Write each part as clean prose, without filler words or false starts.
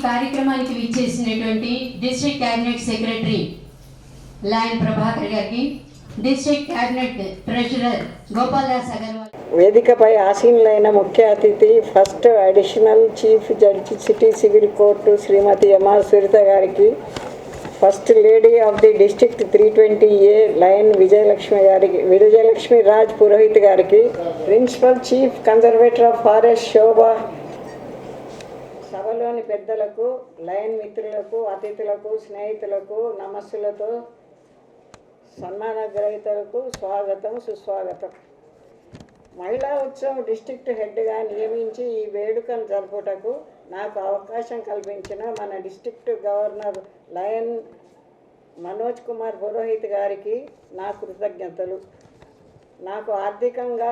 కార్యక్రమానికి విచ్చేసినటువంటి district cabinet secretary lion Prabhakar గారికి, district cabinet treasurer Gopaldas Agarwal, వేదికపై ఆసీనులైన ముఖ్య అతిథి first additional chief judge city civil court Shrimati MR Suritha గారికి, first lady of the district 320A lion Vijayalakshmi Raj Purohit గారికి, principal chief conservator of forest Shobha, సభలోని పెద్దలకు, లయన్ మిత్రులకు, అతిథులకు, స్నేహితులకు నమస్సులతో సన్మాన గ్రహీతలకు స్వాగతం, సుస్వాగతం. మహిళా ఉత్సవం డిస్ట్రిక్ట్ హెడ్గా నియమించి ఈ వేడుకను జరుపుటకు నాకు అవకాశం కల్పించిన మన district governor lion Manoj Kumar Purohit గారికి నా కృతజ్ఞతలు. నాకు ఆర్థికంగా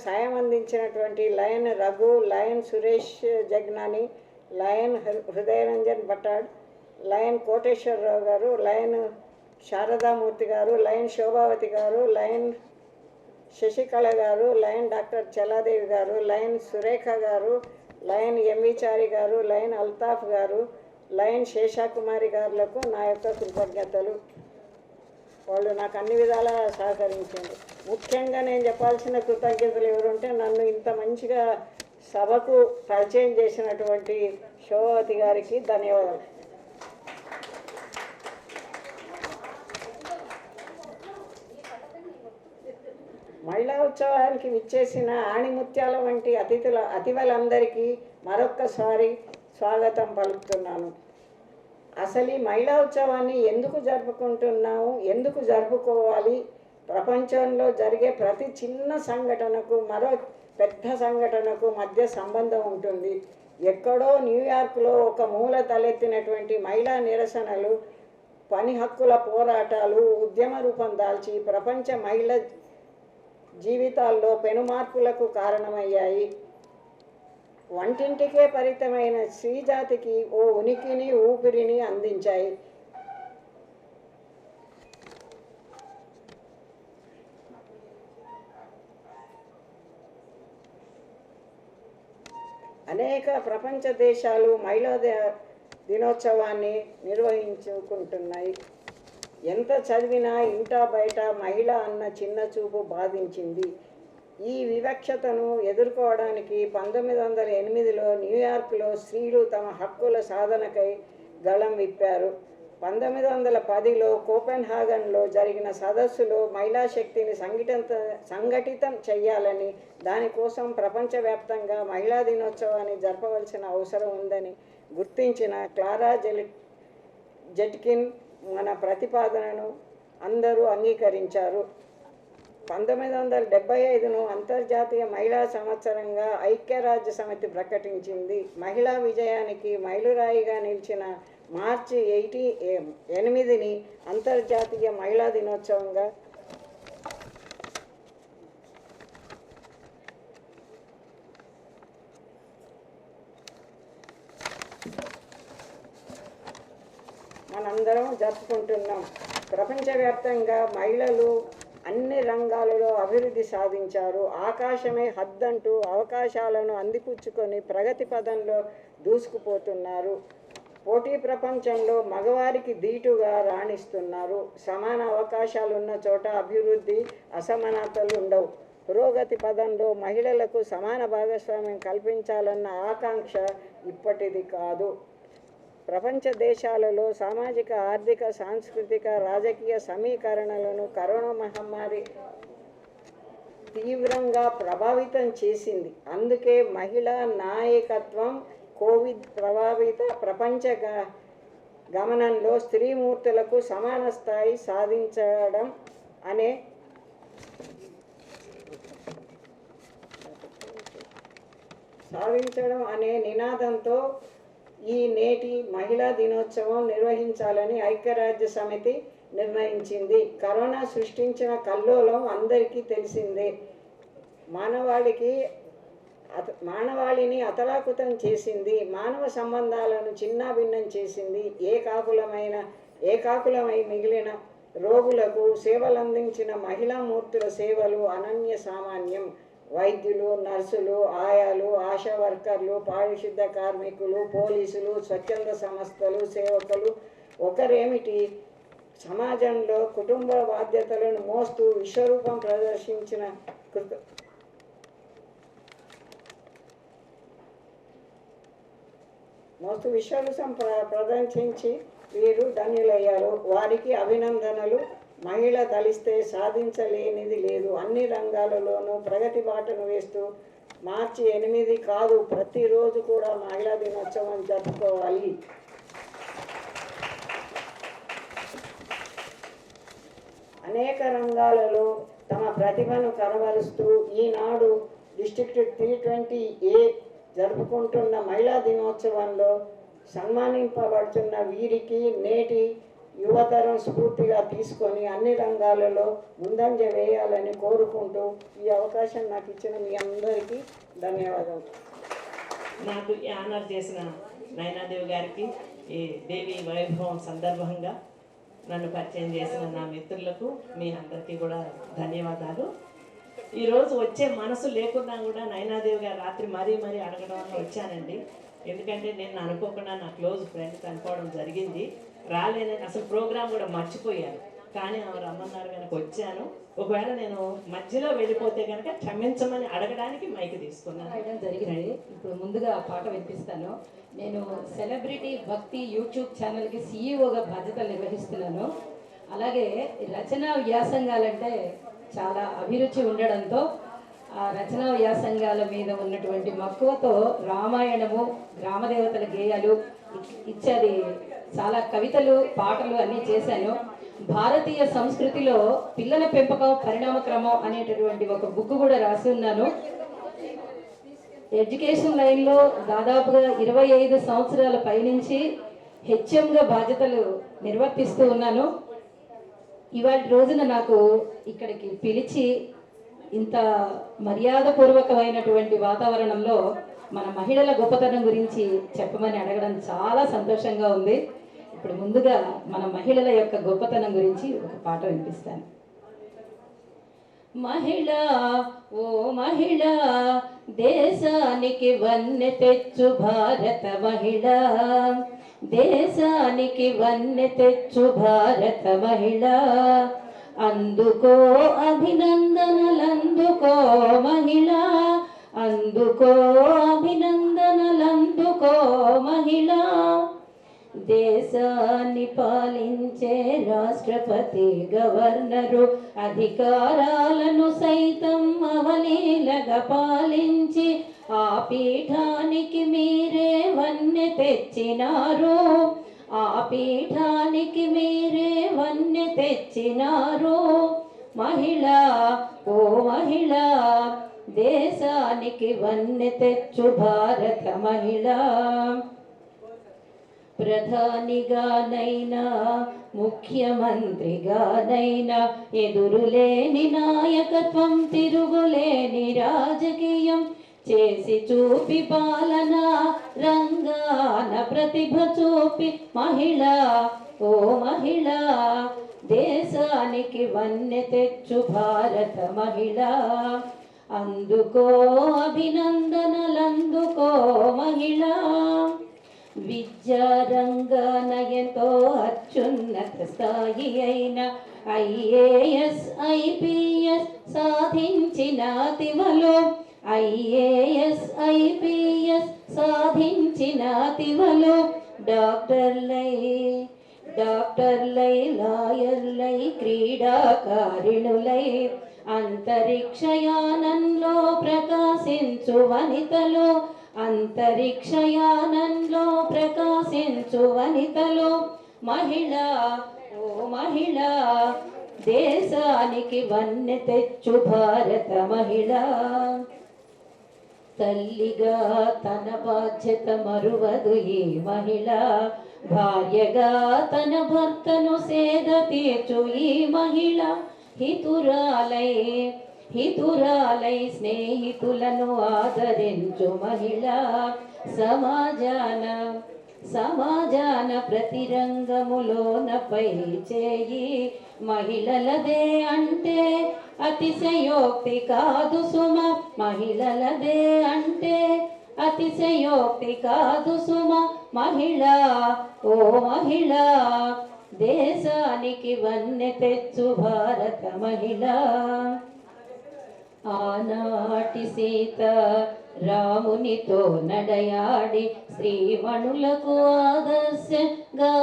సాయం అందించినటువంటి lion Raghu, lion Suresh Jagnani, lion Hridayaranjan Bhattad, lion Koteswararao garu, lion శారదామూర్తి గారు, లయన్ శోభావతి గారు, లయన్ శశికళ గారు, లయన్ డాక్టర్ చలాదేవి గారు, లయన్ సురేఖ గారు, లయన్ ఎంవిచారి గారు, లయన్ అల్తాఫ్ గారు, లయన్ శేషాకుమారి గారులకు నా యొక్క కృతజ్ఞతలు. వాళ్ళు నాకు అన్ని విధాలా సహకరించారు. ముఖ్యంగా నేను చెప్పాల్సిన కృతజ్ఞతలు ఎవరుంటే, నన్ను ఇంత మంచిగా సభకు పరిచయం చేసినటువంటి శోభావతి గారికి ధన్యవాదాలు. మహిళా ఉత్సవానికి విచ్చేసిన ఆణిముత్యాల వంటి అతిథులందరికీ మరొక్కసారి స్వాగతం పలుకుతున్నాను. అసలు ఈ మహిళా ఉత్సవాన్ని ఎందుకు జరుపుకుంటున్నాము, ఎందుకు జరుపుకోవాలి? ప్రపంచంలో జరిగే ప్రతి చిన్న సంఘటనకు మరో పెద్ద సంఘటనకు మధ్య సంబంధం ఉంటుంది. ఎక్కడో న్యూయార్క్లో ఒక మూల తలెత్తినటువంటి మహిళా నిరసనలు, పని హక్కుల పోరాటాలు ఉద్యమ రూపం దాల్చి ప్రపంచ మహిళ జీవితాల్లో పెనుమార్పులకు కారణమయ్యాయి. వంటింటికే పరిమితమైన స్త్రీజాతికి ఓ ఉనికిని, ఊపిరిని అందించాయి. అనేక ప్రపంచ దేశాలు మహిళా దినోత్సవాన్ని నిర్వహించుకుంటున్నాయి. ఎంత చదివినా ఇంటా బయట మహిళ అన్న చిన్న చూపు బాధించింది. ఈ వివక్షతను ఎదుర్కోవడానికి 1908లో న్యూయార్క్లో స్త్రీలు తమ హక్కుల సాధనకై గళం విప్పారు. 1910లో కోపెన్హాగన్లో జరిగిన సదస్సులో మహిళా శక్తిని సంఘటితం చేయాలని, దానికోసం ప్రపంచవ్యాప్తంగా మహిళా దినోత్సవాన్ని జరపవలసిన అవసరం ఉందని గుర్తించిన క్లారా జెట్కిన్ మన ప్రతిపాదనను అందరూ అంగీకరించారు. 1975ను అంతర్జాతీయ మహిళా సంవత్సరంగా ఐక్యరాజ్య సమితి ప్రకటించింది. మహిళా విజయానికి మైలురాయిగా నిలిచిన మార్చి 8ని అంతర్జాతీయ మహిళా దినోత్సవంగా మనందరం జరుపుకుంటున్నాం. ప్రపంచవ్యాప్తంగా మహిళలు అన్ని రంగాలలో అభివృద్ధి సాధించారు. ఆకాశమే హద్దంటూ అవకాశాలను అందిపుచ్చుకొని ప్రగతి పదంలో దూసుకుపోతున్నారు. పోటీ ప్రపంచంలో మగవారికి ధీటుగా రాణిస్తున్నారు. సమాన అవకాశాలున్న చోట అభివృద్ధి, అసమానతలు ఉండవు. పురోగతి పదంలో మహిళలకు సమాన భాగస్వామ్యం కల్పించాలన్న ఆకాంక్ష ఇప్పటిది కాదు. ప్రపంచ దేశాలలో సామాజిక, ఆర్థిక, సాంస్కృతిక, రాజకీయ సమీకరణలను కరోనా మహమ్మారి తీవ్రంగా ప్రభావితం చేసింది. అందుకే మహిళా నాయకత్వం కోవిడ్ ప్రభావిత ప్రపంచ గమనంలో స్త్రీమూర్తులకు సమాన స్థాయి సాధించడం అనే నినాదంతో ఈ నేటి మహిళా దినోత్సవం నిర్వహించాలని ఐక్యరాజ్య సమితి నిర్ణయించింది. కరోనా సృష్టించిన కల్లోలం అందరికీ తెలిసిందే. మానవాళిని అతలాకుతం చేసింది. మానవ సంబంధాలను చిన్నాభిన్నం చేసింది. ఏకాకులమై మిగిలిన రోగులకు సేవలందించిన మహిళామూర్తుల సేవలు అనన్య సామాన్యం. వైద్యులు, నర్సులు, ఆయాలు, ఆశా వర్కర్లు, పారిశుద్ధ కార్మికులు, పోలీసులు, స్వచ్ఛంద సంస్థలు, సేవకులు ఒకరేమిటి సమాజంలో కుటుంబ బాధ్యతలను మోస్తూ విశ్వరూపం ప్రదర్శించి వీరు ధన్యులయ్యారు. వారికి అభినందనలు. మహిళ తలిస్తే సాధించలేనిది లేదు. అన్ని రంగాలలోనూ ప్రగతి బాటను వేస్తూ మార్చి 8 కాదు, ప్రతిరోజు కూడా మహిళా దినోత్సవం జరుపుకోవాలి. అనేక రంగాలలో తమ ప్రతిభను కనబరుస్తూ ఈనాడు డిస్ట్రిక్ట్ 320A జరుపుకుంటున్న మహిళా దినోత్సవంలో సన్మానింపబడుతున్న వీరికి నేటి యువతరం స్ఫూర్తిగా తీసుకొని అన్ని రంగాలలో ముందంజ వేయాలని కోరుకుంటూ ఈ అవకాశం నాకు ఇచ్చిన మీ అందరికీ ధన్యవాదాలు. నాకు ఈ ఆనర్ చేసిన నయనాదేవి గారికి ఈ దేవి వైభవం సందర్భంగా నన్ను పరిచయం చేసిన నా మిత్రులకు మీ అందరికీ కూడా ధన్యవాదాలు. ఈరోజు వచ్చే మనసు లేకున్నా కూడా నయనాదేవి గారు రాత్రి మరీ అడగడం వల్ల వచ్చానండి. ఎందుకంటే నేను అనుకోకుండా నా క్లోజ్ ఫ్రెండ్ కనుక్కోవడం జరిగింది. రాలేనని అసలు ప్రోగ్రామ్ కూడా మర్చిపోయాను. కానీ ఆమె రమ్మన్నారు కనుక వచ్చాను. ఒకవేళ నేను మధ్యలో వెళ్ళిపోతే కనుక క్షమించమని అడగడానికి మైక్ తీసుకున్నాను. జరిగినది. ఇప్పుడు ముందుగా పాట వినిపిస్తాను. నేను సెలబ్రిటీ భక్తి యూట్యూబ్ ఛానల్కి సీఈఓగా బాధ్యతలు నిర్వహిస్తున్నాను. అలాగే రచనా వ్యాసంగాలంటే చాలా అభిరుచి ఉండడంతో ఆ రచనా వ్యాసంగాల మీద ఉన్నటువంటి మక్కువతో రామాయణము, గ్రామదేవతల గేయాలు ఇత్యాది చాలా కవితలు, పాటలు అన్నీ చేశాను. భారతీయ సంస్కృతిలో పిల్లల పెంపకం పరిణామక్రమం అనేటటువంటి ఒక బుక్ కూడా రాసి ఉన్నాను. ఎడ్యుకేషన్ లైన్లో దాదాపుగా 25 సంవత్సరాల పైనుంచి హెచ్ఎంగా బాధ్యతలు నిర్వర్తిస్తూ ఉన్నాను. ఇవాళ రోజున నాకు ఇక్కడికి పిలిచి ఇంత మర్యాదపూర్వకమైనటువంటి వాతావరణంలో మన మహిళల గొప్పతనం గురించి చెప్పమని అడగడం చాలా సంతోషంగా ఉంది. ఇప్పుడు ముందుగా మన మహిళల యొక్క గొప్పతనం గురించి ఒక పాట వినిపిస్తాను. మహిళ ఓ మహిళ, దేశానికి వన్నె తెచ్చు భారత మహిళ, దేశానికి వన్నె తెచ్చు భారత మహిళ, అందుకో అభినందనలందుకో మహిళ, అందుకో అభినందనలందుకో మహిళ. దేశాన్ని పాలించే రాష్ట్రపతి, గవర్నరు అధికారాలను సైతం అవలీలగా పాలించి ఆ పీఠానికి మీరే వన్నె తెచ్చినారు, ఆ పీఠానికి మీరే వన్నె తెచ్చినారు. మహిళ ఓ మహిళ, దేశానికి వన్నె తెచ్చు భారత మహిళ. ప్రధానిగానైనా ముఖ్యమంత్రిగానైనా ఎదురులేని నాయకత్వం, తిరుగులేని రాజకీయం చేసి చూపి పాలన రంగాన ప్రతిభ చూపి మహిళ ఓ మహిళ, దేశానికి వన్నె తెచ్చు భారత మహిళ, అందుకో అభినందనలందుకో మహిళ. విద్యారంగాన ఎంతో అత్యున్నత స్థాయి అయిన IAS IPS సాధించిన తివలో, IAS IPS సాధించిన తివలో డాక్టర్లై లాయర్లై క్రీడాకారిణులై అంతరిక్షయానంలో ప్రకాశించు వనితలు, అంతరిక్షయానంలో ప్రకాశించు వనితలు. మహిళ ఓ మహిళ, దేశానికి వన్నె తెచ్చు భారత మహిళ. తల్లిగా తన బాధ్యత మరువదు ఈ మహిళ, భార్యగా తన భర్తను సేద తీర్చు ఈ మహిళ. హితురాలై స్నేహితులను ఆదరించు మహిళ, సమాజాన ప్రతి రంగములోన పై చేయి మహిళలదే అంటే అతిశయోక్తి కాదు సుమ, మహిళలదే అంటే అతిశయోక్తి కాదు సుమ. మహిళ ఓ మహిళ దేశానికి వన్నె తెచ్చు భారత మహిళ. ఆనాటి సీత రామునితో నడయాడి శ్రీమణులకు ఆదర్శంగా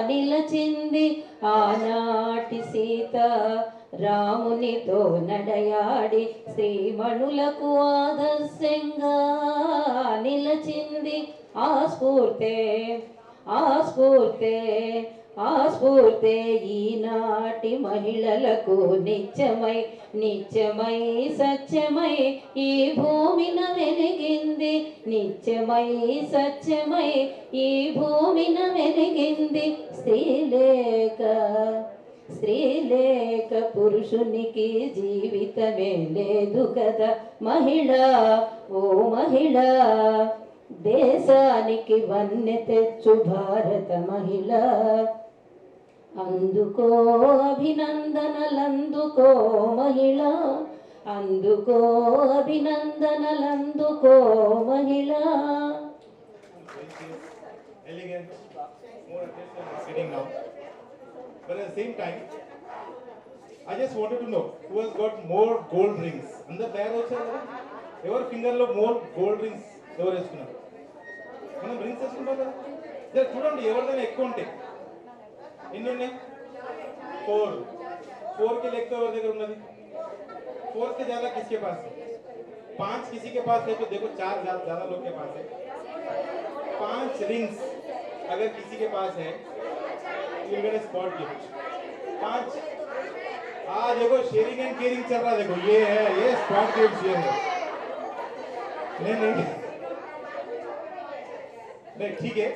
నిలచింది. ఆనాటి సీత రామునితో నడయాడి శ్రీమణులకు ఆదర్శంగా నిలచింది. ఆ స్ఫూర్తే ఆ స్ఫూర్తే ఆ స్ఫూర్తే ఈనాటి మహిళలకు నిత్యమై నిత్యమై సత్యమై ఈ భూమిన వెలిగింది. నిత్యమై సత్యమై ఈ భూమిన వెలిగింది. స్త్రీలేక స్త్రీలేక పురుషునికి జీవితమే లేదు కదా. మహిళ ఓ మహిళ దేశానికి వన్నె తెచ్చు భారత మహిళ. అందుకో అభినందనలందుకో మహిళ, అందుకో అభినందనలందుకో మహిళ. Elegant, more attention sitting now. But at the same time, I just wanted to know who has got more gold rings. Under there also, ఎవరి ఫింగర్లో మోర్ గోల్డ్ రింగ్స్ ఎవరు వేసుకున్నారు? మనం రింగ్స్ వేసుకుంటాం కదా. జర చూడండి ఎవరిదైనా ఎక్కువ ఉంటాయి. ఎన్ని ఉన్నాయి? 4. 4 के लेकर और देखो उन्नति 4 से ज्यादा किसके पास है? 5 किसी के पास है तो देखो 4 ज्यादा लोग के पास है. 5 रिंग्स अगर किसी के पास है you will get a spot gift. 5 देखो शेयरिंग एंड केयरिंग चल रहा है. देखो ये है, ये स्पॉट गिफ्ट ये है. नहीं ठीक है.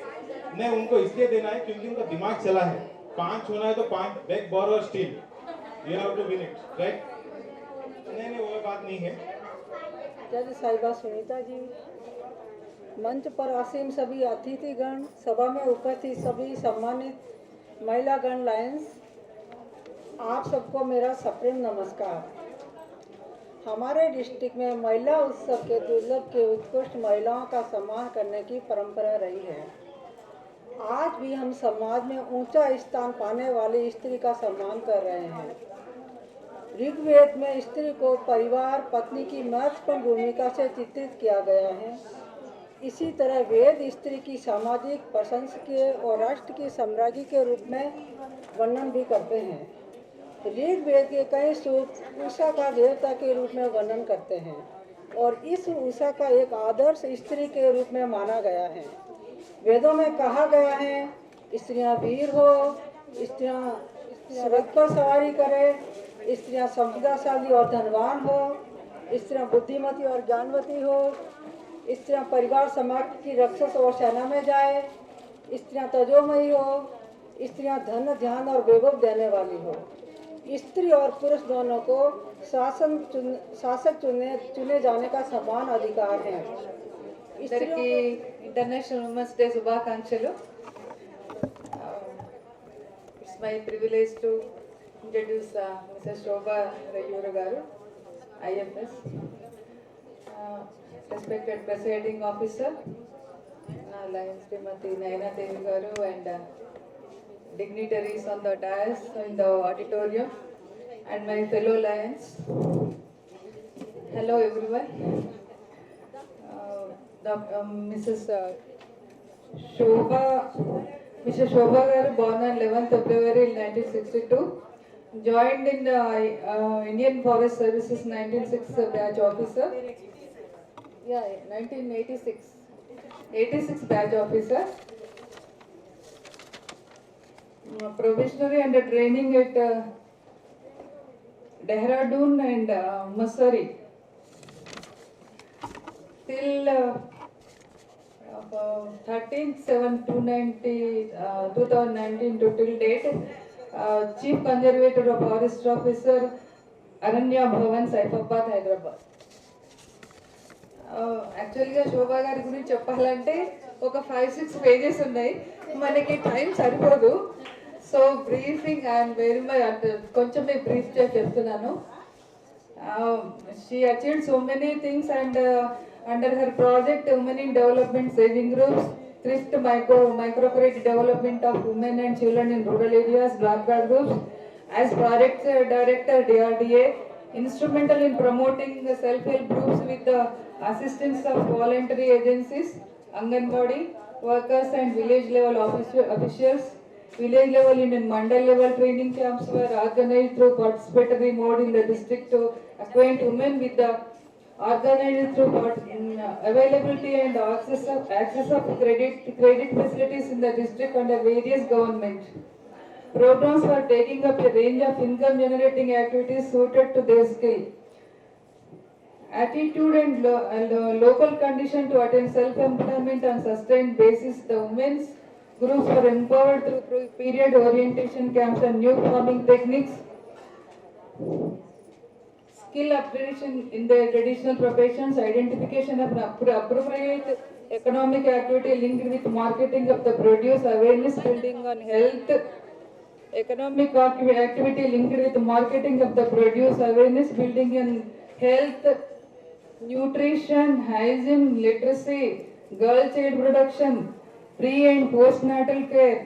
नहीं उनको इसलिए देना है क्योंकि उनका दिमाग चला है. 5 होना है तो 5 बैक बोरो still you have to win it right. नहीं वो बात नहीं है. जज साहिबा सुनीता जी, मंच पर आसीन सभी अतिथिगण, सभा में उपस्थित सभी सम्मानित महिलागण लायंस, आप सबको मेरा सप्रेम नमस्कार. हमारे डिस्ट्रिक्ट में महिला उत्सव के दुर्लभ के उत्कृष्ट महिलाओं का सम्मान करने की परंपरा रही है. आज भी हम समाज में ऊंचा स्थान पाने वाली स्त्री का सम्मान कर रहे हैं. ऋग्वेद में स्त्री को परिवार पत्नी की महत्वपूर्ण भूमिका से चित्रित किया गया है. इसी तरह वेद स्त्री की सामाजिक प्रशंसकीय और राष्ट्र की सम्राज्ञी के रूप में वर्णन भी करते हैं. ऋग्वेद के कई सूक्त उषा का देवता के रूप में वर्णन करते हैं और इस उषा का एक आदर्श स्त्री के रूप में माना गया है. वेदों में कहा गया है स्त्रियां वीर हो, स्त्रियां रथ पर सवारी करें, स्त्रियां संपदाशाली और धनवान हो, स्त्रियां बुद्धिमती और ज्ञानवती हो, स्त्रियां परिवार समाज की रक्षक और सेना में जाए, स्त्रियां तजोमयी हो, स्त्रियां धन ध्यान और वैभव देने वाली हो. स्त्री और पुरुष दोनों को शासक चुने जाने का समान अधिकार है. అందరికీ ఇంటర్నేషనల్ ఉమెన్స్ డే శుభాకాంక్షలు. It's my privilege to introduce Mrs Shobha Rayyuru garu, IFS. Respected presiding officer lions Shrimati Nayanadevi garu and dignitaries on the dais in the auditorium and my fellow lions. Hello everyone. Mrs. Shobha Garu, born on 11th February 1962, joined in the Indian Forest Services 1906 batch officer. 1986 batch officer. Provisionary and training at Dehradun and Mussoorie till 13/7/2019 to till date. Chief Conservator of Forest Officer, Aranya Bhavan, Saifabad, Hyderabad. యాక్చువల్గా శోభా గారి గురించి చెప్పాలంటే ఒక 5-6 pages ఉన్నాయి, మనకి time సరిపోదు. So briefing I'm very much అంటే కొంచెం నేను బ్రీఫ్ చెప్తున్నాను. She achieved so many things and under her project Women in Development Saving Groups, Thrift Microcredit Development of Women and Children in Rural Areas, Dwapra Groups, as Project Director DRDA, instrumental in promoting the self-help groups with the assistance of voluntary agencies, Anganwadi workers and village level officials. Village level and mandal level training camps were organized through participatory mode in the district to acquaint women with the organized through availability and access of credit facilities in the district under various governments. Programs were taking up a range of income generating activities suited to their skill. Attitude and local condition to attain self-employment on sustained basis. The women's groups were empowered through period orientation camps and new farming techniques, skill upgradation in their traditional professions, identification of appropriate economic activity linked with marketing of the produce, awareness building on health, economic activity linked with marketing of the produce, awareness building on health, nutrition, hygiene, literacy, girl child production, pre and postnatal care,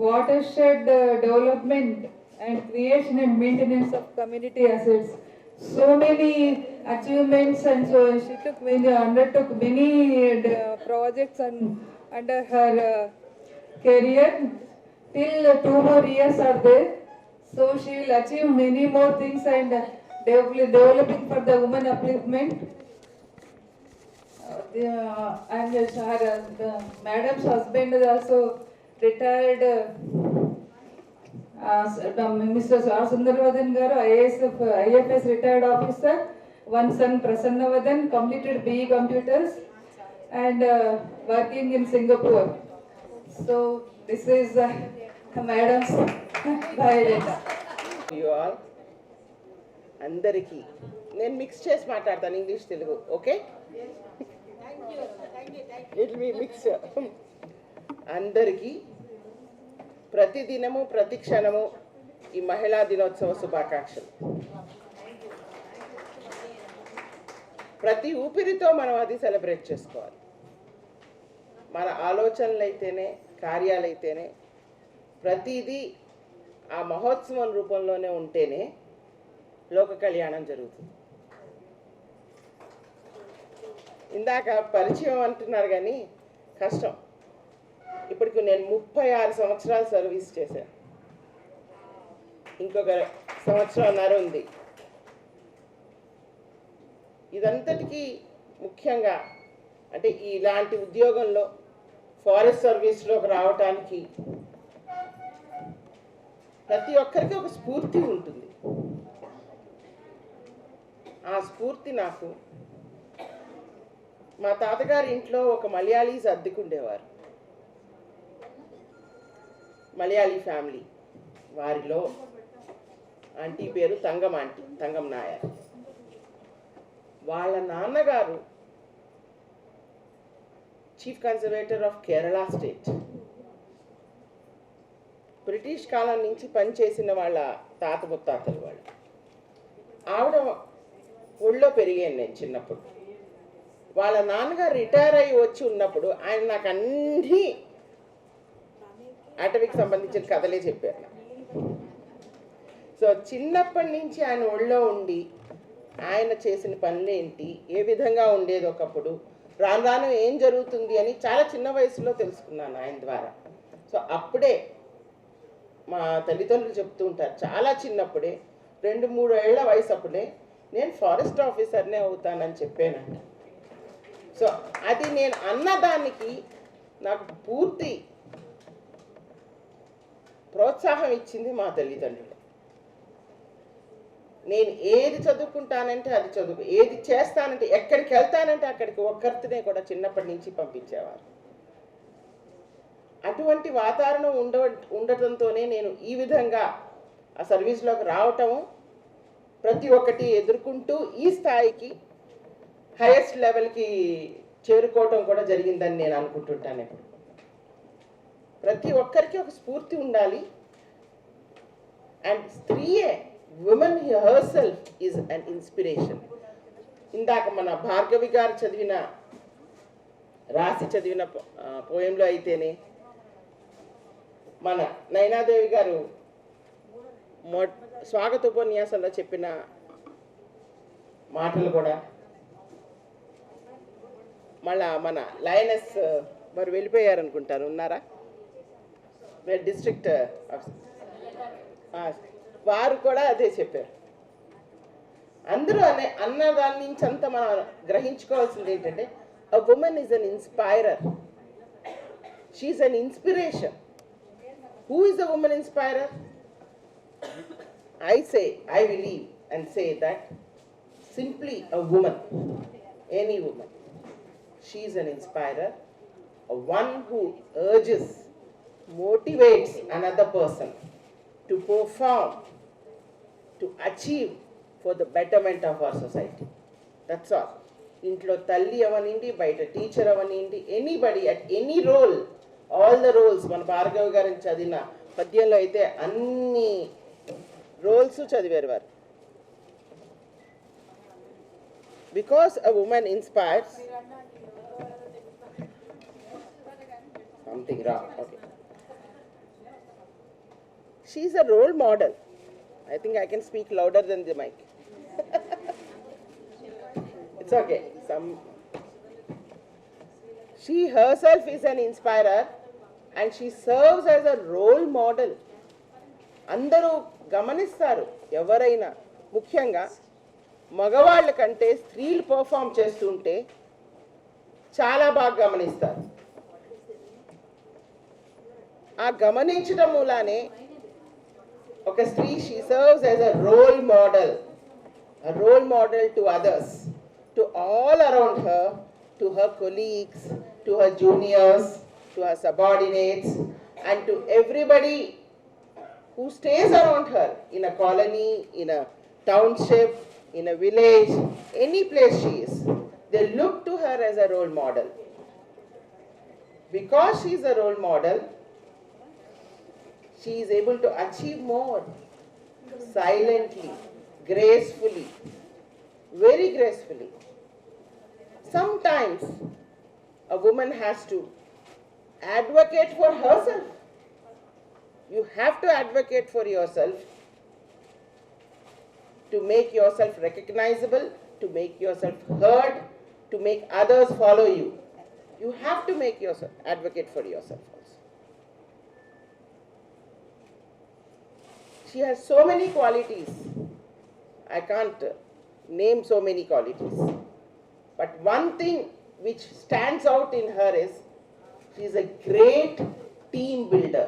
watershed development and creation and maintenance of community assets. So many achievements, and so she undertook many projects under her career. Till 2 more years are there, so she will achieve many more things and developing for the women upliftment. And the madam's husband is also retired, Mr. R. Sundarvadan garu, IFS retired officer. One son Prasannavadan completed BE computers and working in Singapore. So this is madam's biodata. You all అందరికీ నేను mix చేసి మాట్లాడతాను, English Telugu. Okay, it me mix. అందరికీ ప్రతిదినము ప్రతి క్షణము ఈ మహిళా దినోత్సవ శుభాకాంక్షలు. ప్రతి ఊపిరితో మనం అది సెలబ్రేట్ చేసుకోవాలి. మన ఆలోచనలు అయితేనే, కార్యాలైతేనే, ప్రతిదీ ఆ మహోత్సవం రూపంలోనే ఉంటేనే లోక కళ్యాణం జరుగుతుంది. ఇందాక పరిచయం అంటున్నారు కానీ కష్టం. ఇప్పటికి నేను 36 సంవత్సరాలు సర్వీస్ చేశాను. ఇంకొక 1.5 సంవత్సరం ఉంది. ఇదంతటికీ ముఖ్యంగా అంటే ఇలాంటి ఉద్యోగంలో ఫారెస్ట్ సర్వీస్లోకి రావటానికి ప్రతి ఒక్కరికి ఒక స్ఫూర్తి ఉంటుంది. ఆ స్ఫూర్తి నాకు మా తాతగారి ఇంట్లో ఒక మలయాళీస్ అద్దెకుండేవారు. మలయాళీ ఫ్యామిలీ. వారిలో ఆంటీ పేరు తంగం నాయర్. వాళ్ళ నాన్నగారు chief conservator of Kerala state. British కాలం నుంచి పనిచేసిన వాళ్ళ తాత ముత్తాతలు వాళ్ళు. ఆవిడ ఒళ్ళో పెరిగాను నేను చిన్నప్పుడు. వాళ్ళ నాన్నగారు రిటైర్ అయ్యి వచ్చి ఉన్నప్పుడు ఆయన నాకు అన్నీ అటవీకి సంబంధించిన కథలే చెప్పారు. సో చిన్నప్పటి నుంచి ఆయన ఒళ్ళో ఉండి ఆయన చేసిన పనులేంటి, ఏ విధంగా ఉండేది ఒకప్పుడు, రాను రాను ఏం జరుగుతుంది అని చాలా చిన్న వయసులో తెలుసుకున్నాను ఆయన ద్వారా. సో అప్పుడే మా తల్లిదండ్రులు చెప్తూ ఉంటారు, చాలా చిన్నప్పుడే 2-3 ఏళ్ల వయసు అప్పుడే నేను ఫారెస్ట్ ఆఫీసర్నే అవుతానని చెప్పానంట. సో అది నేను అన్నదానికి నాకు పూర్తి ప్రోత్సాహం ఇచ్చింది మా తల్లిదండ్రులు. నేను ఏది చదువుకుంటానంటే అది చదువు, ఏది చేస్తానంటే, ఎక్కడికి వెళ్తానంటే అక్కడికి ఒక్కరితోనే కూడా చిన్నప్పటి నుంచి పంపించేవారు. అటువంటి వాతావరణం ఉండటంతోనే నేను ఈ విధంగా ఆ సర్వీస్లోకి రావటము, ప్రతి ఒక్కటి ఎదుర్కొంటూ ఈ స్థాయికి హైయెస్ట్ లెవెల్కి చేరుకోవటం కూడా జరిగిందని నేను అనుకుంటుంటాను ఇప్పుడు. ప్రతి ఒక్కరికి ఒక స్ఫూర్తి ఉండాలి. అండ్ స్త్రీయే, woman herself is an inspiration. ఇందాక మన భార్గవి గారు రాసి చదివిన పోయంలో అయితేనే, మన నైనాదేవి గారు స్వాగత ఉపన్యాసంలో చెప్పిన మాటలు కూడా, మళ్ళా మన లయనెస్ వారు వెళ్ళిపోయారు అనుకుంటారు, ఉన్నారా? డిస్ట్రిక్ట్ వారు కూడా అదే చెప్పారు. అందరూ అన్న దాని నుంచి అంతా మనం గ్రహించుకోవాల్సింది ఏంటంటే, a woman is an inspirer. She is an inspiration. Who is a woman inspirer? I believe and say that simply a woman, any woman, she is an inspirer, a one who urges, motivates another person to perform, to achieve for the betterment of our society. That's all. ఇంట్లో తల్లి అవనండి, బయట teacher అవనండి, anybody at any role, all the roles. మన భార్గవ్ గారిని చదివిన పద్యంలో అయితే అన్ని రోల్స్ చదివారు వారు. Because a women inspires something wrong. Okay, she is a role model. I think I can speak louder than the mic. It's okay. She herself is an inspirer and she serves as a role model. అందరూ గమనిస్తారు, ఎవరైనా ముఖ్యంగా మగవాళ్ళ కంటే స్త్రీలు perform చేస్తుంటే చాలా బాగా గమనిస్తారు. ఆ గమనించడం మూలానే ఒక స్త్రీ, she serves as a role model to others, to all around her, to her colleagues, to her juniors, to her subordinates, and to everybody who stays around her in a colony, in a township, in a village, any place she is. They look to her as a role model. Because she is a role model, she is able to achieve more silently, gracefully, very gracefully. Sometimes a woman has to advocate for herself. You have to advocate for yourself to make yourself recognizable, to make yourself heard, to make others follow you. You have to make yourself advocate for yourself also. She has so many qualities. I can't name so many qualities. But one thing which stands out in her is she is a great team builder.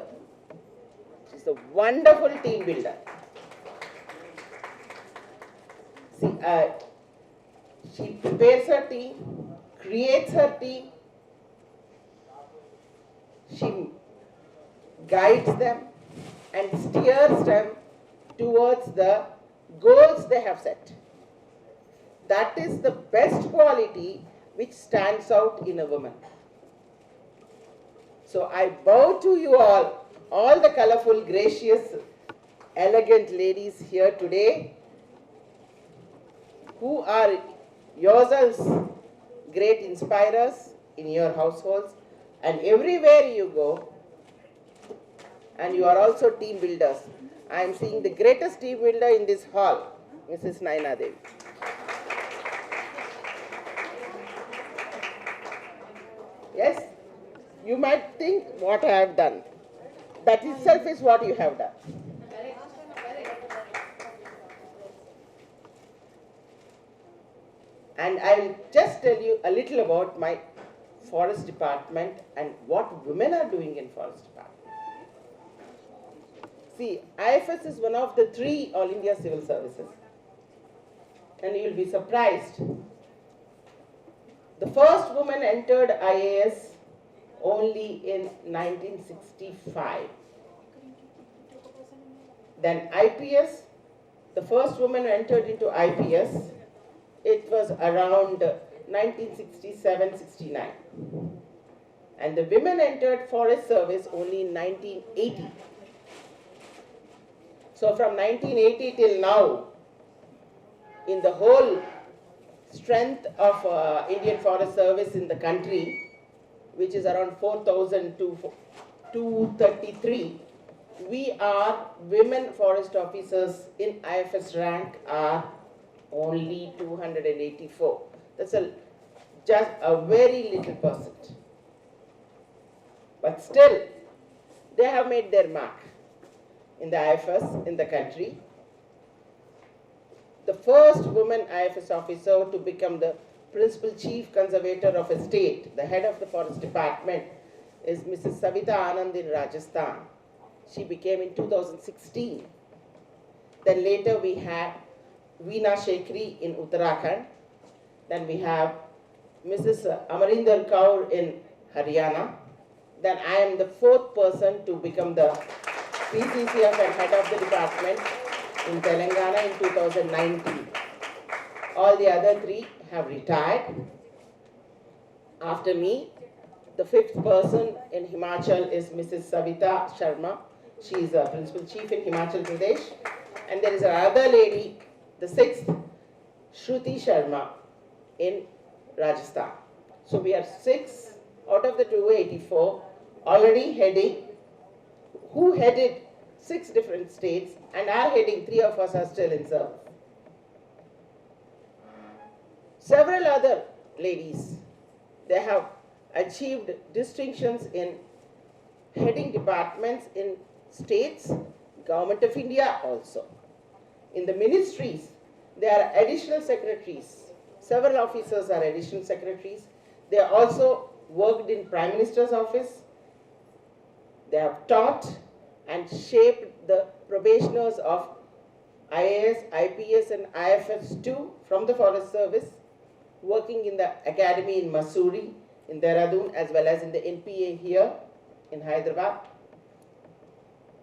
She is a wonderful team builder. See, she prepares her team, creates her team, she guides them and steers them towards the goals they have set. That is the best quality which stands out in a woman. So I bow to you all the colorful, gracious, elegant ladies here today, who are yourselves great inspirers in your households and everywhere you go. And you are also team builders. I am seeing the greatest team builder in this hall, Mrs. Nainadevi. Yes, you might think what I have done. That itself is what you have done. And I will just tell you a little about my forest department and what women are doing in forest department. See, IFS is one of the 3 All India Civil Services. And you will be surprised. The first woman entered IAS only in 1965. Then IPS, the first woman who entered into IPS, it was around 1967-69. And the women entered forest service only in 1980. So from 1980 till now, in the whole strength of Indian Forest Service in the country, which is around 4,233, we are women forest officers in IFS rank are only 284. That's just a very little percent. But still, they have made their mark in the IFS in the country. The first woman IFS officer to become the principal chief conservator of a state, the head of the forest department, is Mrs. Savita Anand in Rajasthan. She became in 2016. Then later we had Veena Shekri in Uttarakhand. Then we have Mrs. Amarinder Kaur in Haryana. Then I am the fourth person to become the PCCF and head of the department in Telangana in 2019. All the other three have retired. After me, the fifth person in Himachal is Mrs. Savita Sharma. She is a principal chief in Himachal Pradesh. And there is another lady, the sixth, Shruti Sharma in Rajasthan. So we are 6 out of the 284 already heading, who headed 6 different states and are heading, 3 of us are still in service. Several other ladies, they have achieved distinctions in heading departments in states, Government of India also. In the ministries, there are additional secretaries. Several officers are additional secretaries. They also worked in Prime Minister's office. They have taught and shaped the probationers of IAS, IPS and IFS too from the Forest Service, working in the academy in Mussoorie, in Dehradun, as well as in the NPA here in Hyderabad.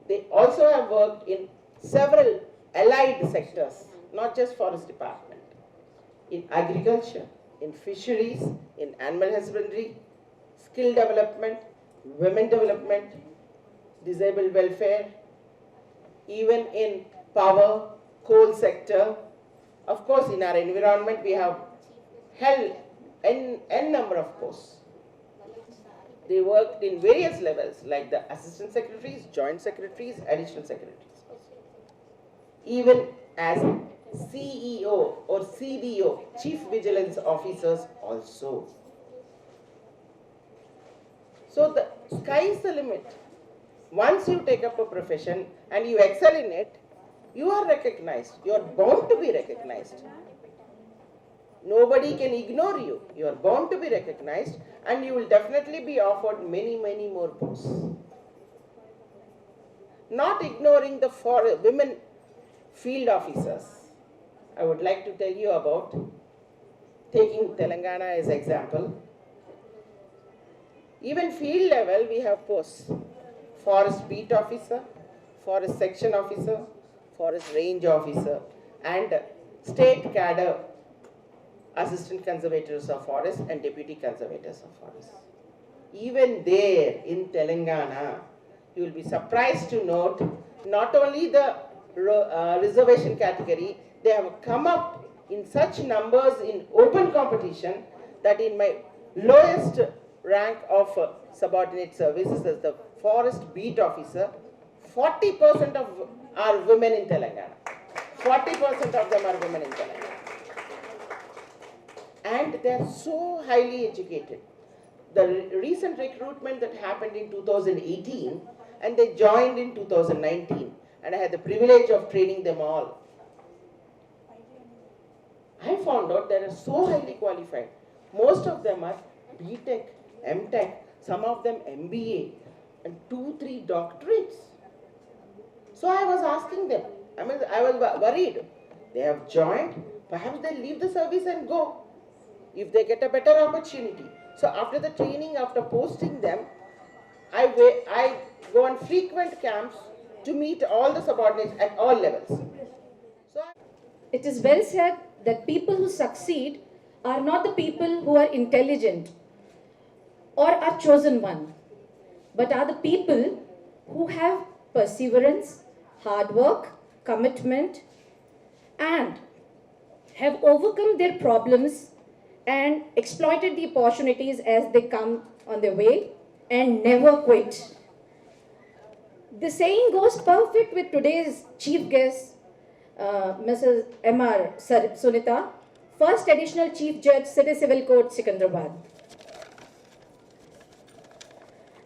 They also have worked in several allied sectors, not just Forest Department, in agriculture, in fisheries, in animal husbandry, skill development, women development, disabled welfare, even in power, coal sector. Of course, in our environment, we have held n number of posts. They worked in various levels, like the assistant secretaries, joint secretaries, additional secretaries. Even as CEO or CVO, Chief Vigilance Officers also. So the sky is the limit. Once you take up a profession and you excel in it, you are recognized. You are bound to be recognized. Nobody can ignore you. You are bound to be recognized and you will definitely be offered many, many more posts. Not ignoring the women field officers. I would like to tell you about, taking Telangana as example. Even field level we have posts. Forest beat officer, forest section officer, forest range officer and state cadre assistant conservators of forest and deputy conservators of forest. Even there in Telangana, you will be surprised to note not only the reservation category, they have come up in such numbers in open competition that in my lowest rank of subordinate services as the forest beat officer, 40% of are women in Telangana. 40% of them are women in Telangana. And they are so highly educated. The recent recruitment that happened in 2018 and they joined in 2019 and I had the privilege of training them all. I found out they are so highly qualified. Most of them are BTech, MTech, some of them MBA and 2-3 doctorates. So I was asking them, I was worried. They have joined, perhaps they'll leave the service and go if they get a better opportunity. So after the training, after posting them, I go on frequent camps to meet all the subordinates at all levels. So It is well said that people who succeed are not the people who are intelligent or are chosen one, but are the people who have perseverance, hard work, commitment, and have overcome their problems and exploited the opportunities as they come on their way and never quit. The saying goes perfect with today's chief guest, Mrs. M.R. Sunita, first additional Chief Judge, City Civil Court, Secunderabad.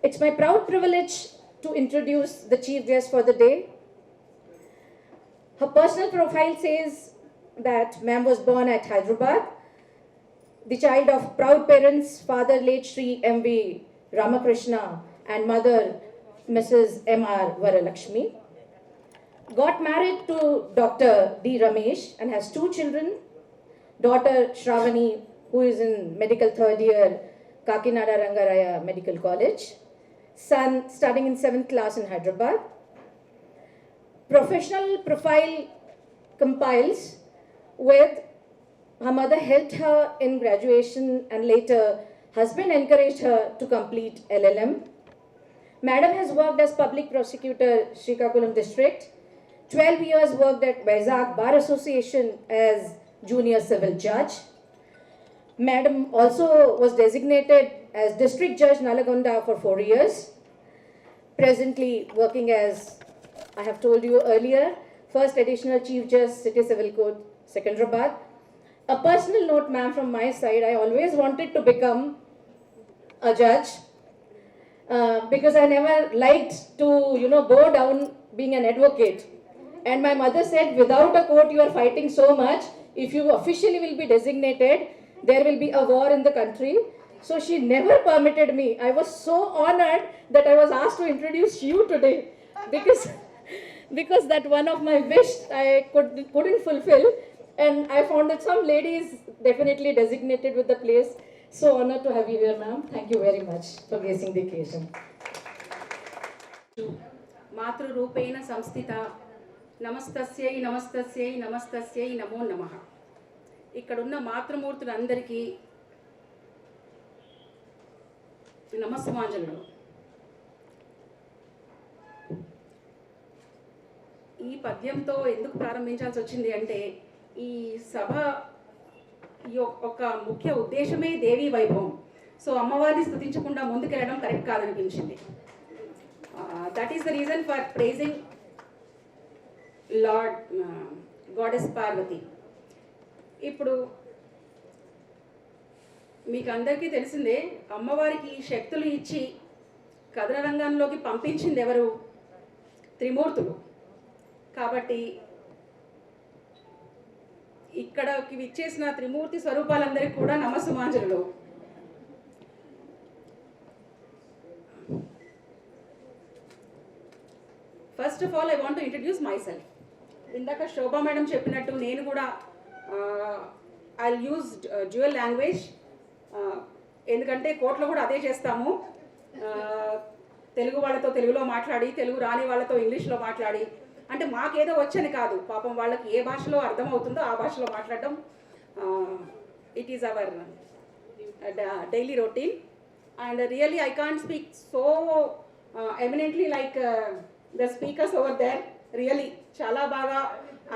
It's my proud privilege to introduce the chief guest for the day. Her personal profile says that ma'am was born at Hyderabad, the child of proud parents, father late Sri M.V. Ramakrishna and mother Mrs. M.R. Varalakshmi. Got married to Dr. D. Ramesh and has 2 children, daughter Shravani, who is in medical 3rd year, Kakinada Rangaraya Medical College, son studying in 7th class in Hyderabad. Professional profile compiles with her mother helped her in graduation and later husband encouraged her to complete LLM. Madam has worked as public prosecutor, Srikakulam district. 12 years worked at Vizag Bar Association as junior civil judge. Madam also was designated as district judge Nalagonda for 4 years. Presently working as, I have told you earlier, first additional chief judge, City Civil Court, Secunderabad. A personal note, ma'am, from my side, I always wanted to become a judge because I never liked to, go down being an advocate. And my mother said, without a court, you are fighting so much. If you officially will be designated, there will be a war in the country. So she never permitted me. I was so honored that I was asked to introduce you today because that one of my wish I couldn't fulfill. And I found that some ladies definitely designated with the place. So honored to have you here, ma'am. Thank you very much for gracing the occasion. మాతృరూపేణ సంస్థిత నమస్తస్యై నమస్తస్యై నమస్తస్యై నమో నమః. ఇక్కడున్న మాతృమూర్తులందరికీ నమస్సుమాంజలులు. ఈ పద్యంతో ఎందుకు ప్రారంభించాల్సి వచ్చింది అంటే ఈ సభ ఒక ముఖ్య ఉద్దేశమే దేవీ వైభవం. సో అమ్మవారిని స్తుతించకుండా ముందుకెళ్ళడం కరెక్ట్ కాదనిపించింది. That is the reason for praising lord goddess Parvati. ఇప్పుడు మీకు అందరికీ తెలిసిందే, అమ్మవారికి శక్తులు ఇచ్చి కథన రంగంలోకి పంపించింది ఎవరు? త్రిమూర్తులు. కాబట్టి ఇక్కడికి విచ్చేసిన త్రిమూర్తి స్వరూపాలందరికీ కూడా నమస్సుమాంజలులు. First of all I want to introduce myself. ఇందాక శోభా మేడం చెప్పినట్టు నేను కూడా ఐ యూజ్ డ్యూయల్ లాంగ్వేజ్, ఎందుకంటే కోర్టులో కూడా అదే చేస్తాము. తెలుగు వాళ్ళతో తెలుగులో మాట్లాడి, తెలుగు రాని వాళ్ళతో ఇంగ్లీష్లో మాట్లాడి, అంటే మాకేదో వచ్చని కాదు, పాపం వాళ్ళకి ఏ భాషలో అర్థమవుతుందో ఆ భాషలో మాట్లాడడం it is our daily routine. And really I can't speak so eminently like the speakers over there. Really చాలా బాగా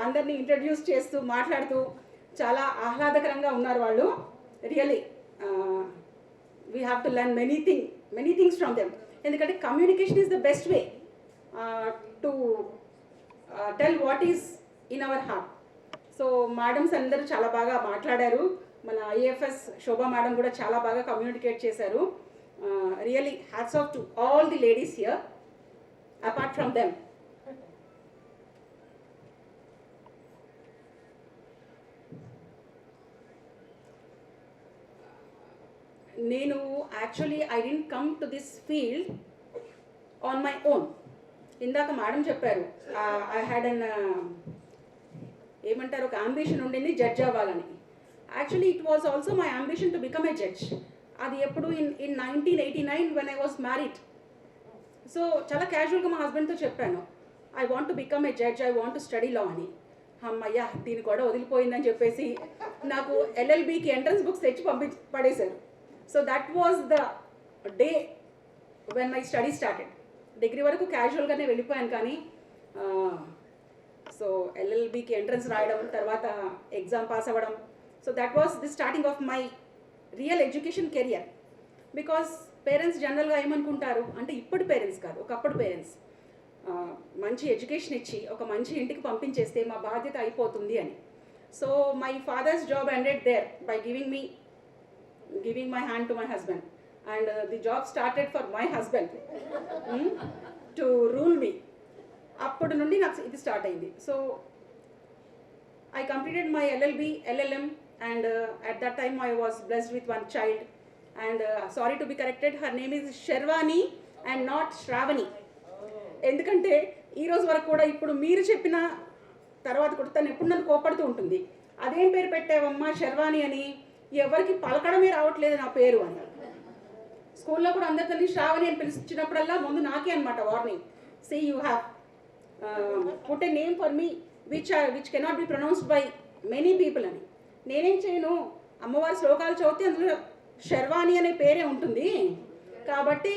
అందరినీ ఇంట్రడ్యూస్ చేస్తూ మాట్లాడుతూ చాలా ఆహ్లాదకరంగా ఉన్నారు వాళ్ళు. Really we have to learn many things from them. ఎందుకంటే communication is the best way to tell what is in our heart. So madams అందరూ చాలా బాగా మాట్లాడారు. మన ఐఏఎఫ్ఎస్ శోభా మేడం కూడా చాలా బాగా కమ్యూనికేట్ చేశారు. Really hats off to all the ladies here apart from them. నేను actually I didn't come to this field on my own. ఇందాక మేడం చెప్పారు ఐ హ్యాడ్ అన్ ఏమంటారు, ఒక అంబిషన్ ఉండింది జడ్జ్ అవ్వాలని. Actually it was also my ambition to become a judge. అది ఎప్పుడు in 1989 when I was married. So చాలా క్యాజువల్గా మా హస్బెండ్తో చెప్పాను, I want to become a judge, I want to study లా అని. అమ్మయ్యా దీని కూడా వదిలిపోయిందని చెప్పేసి నాకు ఎల్ఎల్బికి ఎంట్రన్స్ బుక్స్ తెచ్చి పడేశారు. So that was the day when my study started. Degree వరకు క్యాజువల్గానే వెళ్ళిపోయాను, కానీ సో ఎల్ఎల్బికి ఎంట్రన్స్ రాయడం, తర్వాత ఎగ్జామ్ పాస్ అవ్వడం, so that was the starting of my real education career. Because parents జనరల్గా ఏమనుకుంటారు అంటే, ఇప్పుడు పేరెంట్స్ కాదు, ఒకప్పుడు పేరెంట్స్ మంచి ఎడ్యుకేషన్ ఇచ్చి ఒక మంచి ఇంటికి పంపించేస్తే మా బాధ్యత అయిపోతుంది అని. So my father's job ended there by giving my hand to my husband, and the job started for my husband to rule me. అప్పటి నుండి నాకు ఇది స్టార్ట్ అయింది. So I completed my LLB, LLM, and at that time I was blessed with one child, and sorry to be corrected, her name is Shervani and not Shravani. ఎందుకంటే ఈరోజు వరకు కూడా ఇప్పుడు మీరు చెప్పిన తర్వాత కూడా తను ఎప్పుడు నన్ను కోపడుతూ ఉంటుంది, అదేం పేరు పెట్టావమ్మా శర్వాణి అని, ఎవరికి పలకడమే రావట్లేదు నా పేరు అని. స్కూల్లో కూడా అందరితో శ్రావణి అని పిలిచినప్పుడల్లా ముందు నాకే అనమాట warning, see you have put a name for me which cannot be pronounced by many people అని. నేనేం చేయను, అమ్మవారి శ్లోకాలు చదివితే అందులో శర్వాణి అనే పేరే ఉంటుంది కాబట్టి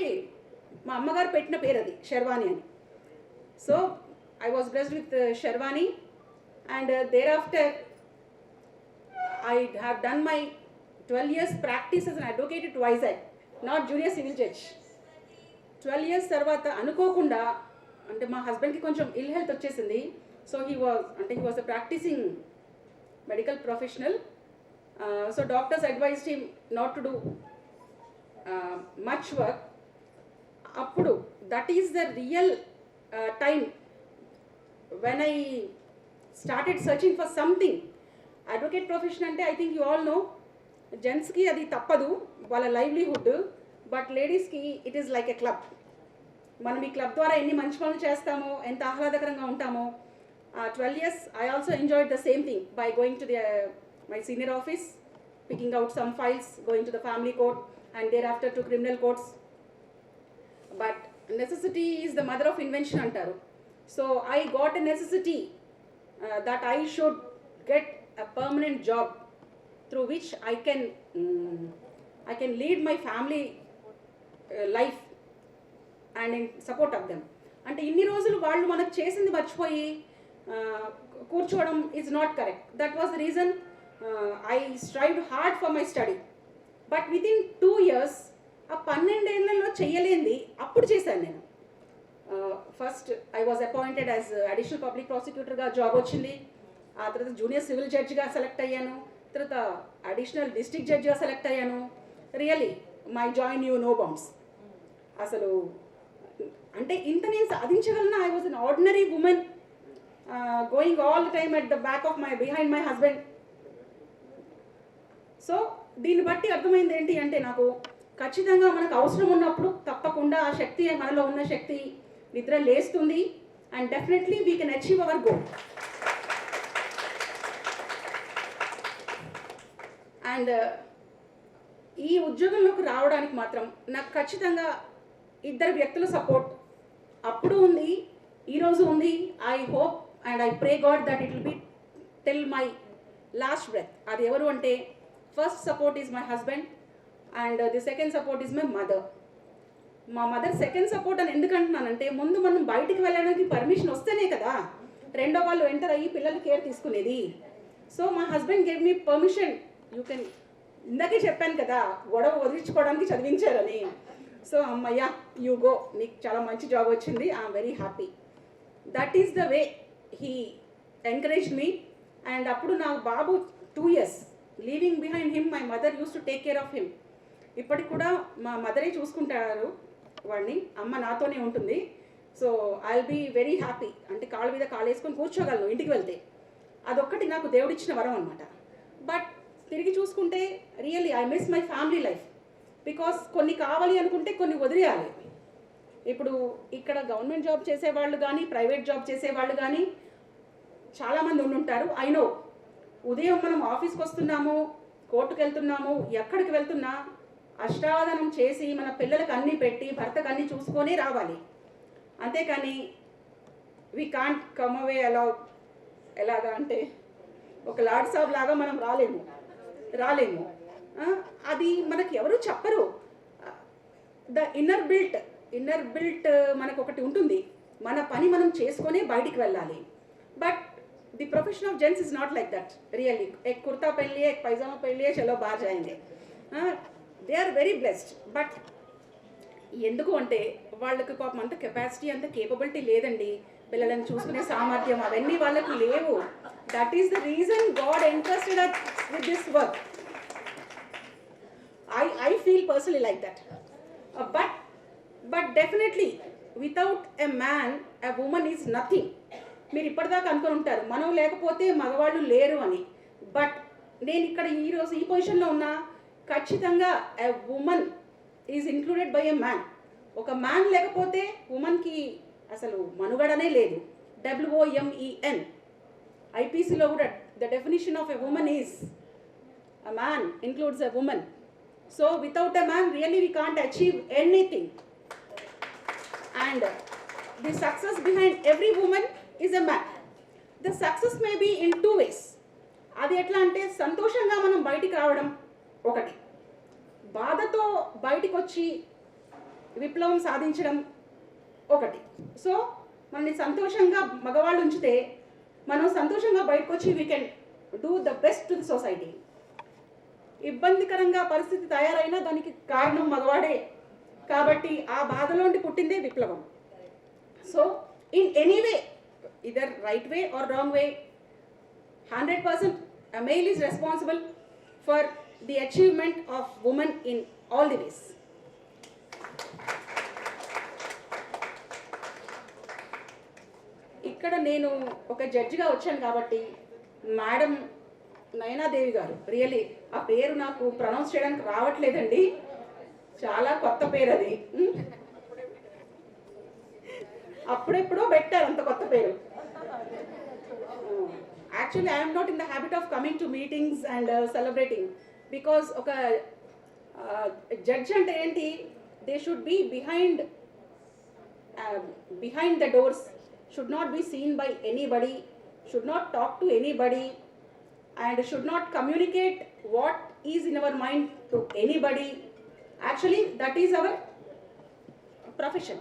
మా అమ్మగారు పెట్టిన పేరు అది శర్వాణి అని. So I was blessed with Sharvani, and thereafter I have done my 12 years practice as an advocate at Vizag, not junior civil judge. 12 years తర్వాత అనుకోకుండా అంటే మా హస్బెండ్కి కొంచెం ఇల్ హెల్త్ వచ్చేసింది. So he was a practising medical professional. So doctors advised him not to do much work. అప్పుడు that is the real time when I started searching for something. Advocate profession అంటే I think you all know, జెంట్స్కి అది తప్పదు, వాళ్ళ livelihood. But లేడీస్కి it is like a club. మనం ఈ club ద్వారా ఎన్ని మంచి పనులు చేస్తామో, ఎంత ఆహ్లాదకరంగా ఉంటామో. 12 years I also enjoyed the same thing by going to my senior office, picking out some files, going to the family court, and thereafter to criminal courts. But necessity is the mother of invention antaru. So I got a necessity that I should get a permanent job through which I can lead my family life and in support of them. అంటే ఇన్ని రోజులు వాళ్ళు మనకు చేసింది మర్చిపోయి కూర్చోవడం is not correct. That was the reason I strived hard for my study. But within 2 years ఆ 12 ఏళ్లలో చెయ్యలేంది అప్పుడు చేశాను నేను. First I was appointed as additional public ప్రాసిక్యూటర్గా జాబ్ వచ్చింది. ఆ తర్వాత జూనియర్ సివిల్ జడ్జిగా సెలెక్ట్ అయ్యాను. తర్వాత అడిషనల్ డిస్ట్రిక్ట్ జడ్జిగా సెలెక్ట్ అయ్యాను. Really my joy knew no bounds. అసలు అంటే ఇంత నేను సాధించగలను. I was an ordinary woman going all the time at the back of behind my husband. So దీన్ని బట్టి అర్థమైంది ఏంటి అంటే, నాకు ఖచ్చితంగా మనకు అవసరం ఉన్నప్పుడు తప్పకుండా ఆ శక్తి, మనలో ఉన్న శక్తి నిద్ర లేస్తుంది. And definitely we can achieve hour goal. And ఈ ఉద్యోగంలోకి రావడానికి మాత్రం నాకు ఖచ్చితంగా 2 వ్యక్తుల సపోర్ట్ అప్పుడు ఉంది, ఈరోజు ఉంది. I hope and I pray God that it will be till my last breath. అది ఎవరు అంటే, first support is my husband and the second support is my mother. మా మదర్ సెకండ్ సపోర్ట్ అని ఎందుకంటున్నానంటే, ముందు మనం బయటికి వెళ్ళడానికి పర్మిషన్ వస్తేనే కదా రెండో వాళ్ళు ఎంటర్ అయ్యి పిల్లలు కేర్ తీసుకునేది. So my husband gave me permission. You can, ఇందాకే చెప్పాను కదా గొడవ వదిలించుకోవడానికి చదివించారని. సో అమ్మయ్యా యూ గో, నీకు చాలా మంచి జాబ్ వచ్చింది, I'm very happy. That is the way he encouraged me. And అప్పుడు నా బాబు 2 years leaving behind him, my mother use to take care of him. ఇప్పటికి కూడా మా మదరే చూసుకుంటారు వాడిని, అమ్మ నాతోనే ఉంటుంది. So I will be very happy. అంటే కాళ్ళ మీద కాళ్ళు వేసుకొని కూర్చోగలను ఇంటికి వెళ్తే. అదొక్కటి నాకు దేవుడిచ్చిన వరం అనమాట. బట్ తిరిగి చూసుకుంటే really I miss my family life. Because కొన్ని కావాలి అనుకుంటే కొన్ని వదిలేయాలి. ఇప్పుడు ఇక్కడ గవర్నమెంట్ జాబ్ చేసేవాళ్ళు కానీ, ప్రైవేట్ జాబ్ చేసేవాళ్ళు కానీ చాలామంది ఉండుంటారు. ఐ నో, ఉదయం మనం ఆఫీస్కి వస్తున్నాము, కోర్టుకు వెళ్తున్నాము, ఎక్కడికి వెళ్తున్నా అష్టావధానం చేసి మన పిల్లలకు అన్నీ పెట్టి భర్తకు అన్నీ చూసుకొని రావాలి. అంతేకాని we can't come away allow ఎలాగా అంటే ఒక లాడ్ సాబ్ లాగా మనం రాలేము. అది మనకి ఎవరు చెప్పరు. ద ఇన్నర్ బిల్ట్ మనకు ఒకటి ఉంటుంది, మన పని మనం చేసుకొని బయటికి వెళ్ళాలి. But the profession of gents is not like that really. एक कुर्ता पहन लिए, एक पैजामा पहन लिए, चलो बाहर जाएंगे. They are very blessed. But ఎందుకు అంటే వాళ్ళకి పాపం అంత కెపాసిటీ, అంత కేపబిలిటీ లేదండి. పిల్లలను చూసుకునే సామర్థ్యం అవన్నీ వాళ్ళకి లేవు. That is the reason God entrusted us with this work. I feel personally like that. But definitely without a man a woman is nothing. మీరు ఇప్పటిదాకా అనుకుని ఉంటారు మనం లేకపోతే మగవాళ్ళు లేరు అని. బట్ నేను ఇక్కడ ఈరోజు ఈ పొజిషన్లో ఉన్నా, ఖచ్చితంగా a woman is included by a man. ఒక మ్యాన్ లేకపోతే ఉమెన్కి అసలు మనుగడనే లేదు. WOMEN. ఐపీసీలో కూడా the definition of a women is a man includes a woman. So without a man really we can't achieve anything. And the success behind every woman is a man. The success may be in two ways. అది ఎట్లా అంటే సంతోషంగా మనం బయటికి రావడం ఒకటి, బాధతో బయటికి వచ్చి విప్లవం సాధించడం ఒకటి. సో మనని సంతోషంగా మగవాళ్ళు ఉంచితే మనం సంతోషంగా బయటకు వచ్చి we can do the best to the society. ఇబ్బందికరంగా పరిస్థితి తయారైనా దానికి కారణం మగవాడే కాబట్టి ఆ బాధలోండి పుట్టిందే విప్లవం. So in any way, either right way or wrong way, 100% a male is responsible for the achievement of women in all the ways. ఇక్కడ నేను ఒక జడ్జిగా వచ్చాను కాబట్టి మేడం నయనాదేవి గారు, రియలీ ఆ పేరు నాకు ప్రొనౌన్స్ చేయడానికి రావట్లేదండి, చాలా కొత్త పేరు అది. అప్పుడెప్పుడో పెట్టారు అంత కొత్త పేరు. Actually I'm not in the habit of coming to meetings and celebrating, because ఒక జడ్జ్ అంటే ఏంటి, they should be behind the doors, should not be seen by anybody, should not talk to anybody, and should not communicate what is in our mind to anybody. Actually that is our profession.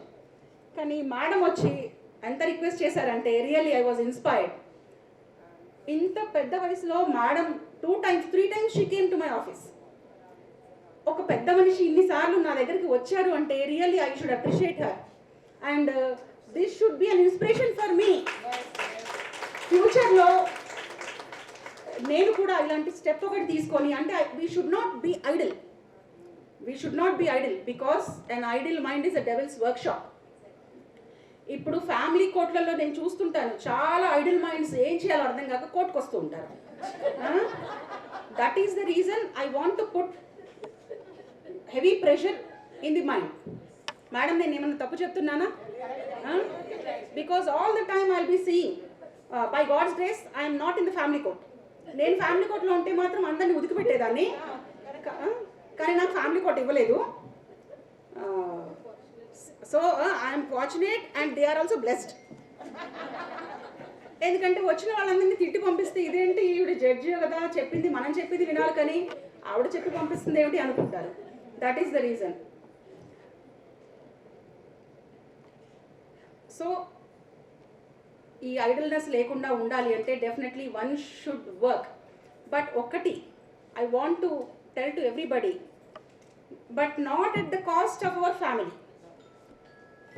కానీ madam వచ్చి ఎంత request చేశారంటే really I was inspired. ఇంత పెద్ద వయసులో madam 2 times 3 times she came to my office. ఒక పెద్ద మనిషి ఇన్నిసార్లు నా దగ్గరికి వచ్చారు అంటే really I should appreciate her. And this should be an inspiration for me. ఫ్యూచర్లో నేను కూడా ఇలాంటి స్టెప్ ఒకటి తీసుకొని, అంటే we should not be idle because an idle mind is a devil's workshop. ఇప్పుడు ఫ్యామిలీ కోర్టులలో నేను చూస్తుంటాను చాలా ఐడిల్ మైండ్స్ ఏం చేయాలో అర్థం కాక కోర్టుకు వస్తూ ఉంటారు. That is the reason I want to put heavy pressure in the mind. Madam నేను ఏమన్నా తప్పు చెప్తున్నానా? Because all the time I will be seeing, by God's grace I'm not in the family court. నేను family కోర్టులో ఉంటే మాత్రం అందరినీ ఉతికి పెట్టేదాన్ని, కానీ నాకు ఫ్యామిలీ కోర్ట్ ఇవ్వలేదు. So I'm fortunate and they are also blessed. ఎందుకంటే వచ్చిన వాళ్ళందరినీ తిట్టి పంపిస్తే ఇదేంటి ఈవిడ జడ్జి కదా, చెప్పింది మనం చెప్పింది వినాలి కానీ ఆవిడ చెప్పి పంపిస్తుంది ఏమిటి అనుకుంటారు. That is the reason. So ఈ ఐడల్నెస్ లేకుండా ఉండాలి అంటే definitely one should work. But ఒక్కటి I want to tell to everybody, but not at the cost of our family.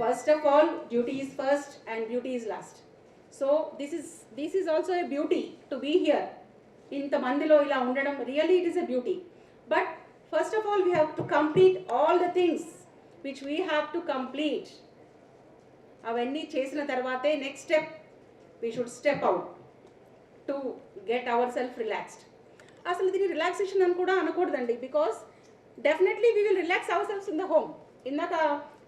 First of all duty is first and beauty is last. So this is also a beauty to be here. ఇంతమందిలో ఇలా ఉండడం really it is a beauty. But first of all we have to complete all the things which we have to complete. అవన్నీ చేసిన తర్వాతే next step we should step out to get our self relaxed. అసలు దీన్ని relaxation అని కూడా అనకూడదండి, because definitely we will relax our selfs in the home. ఇందాక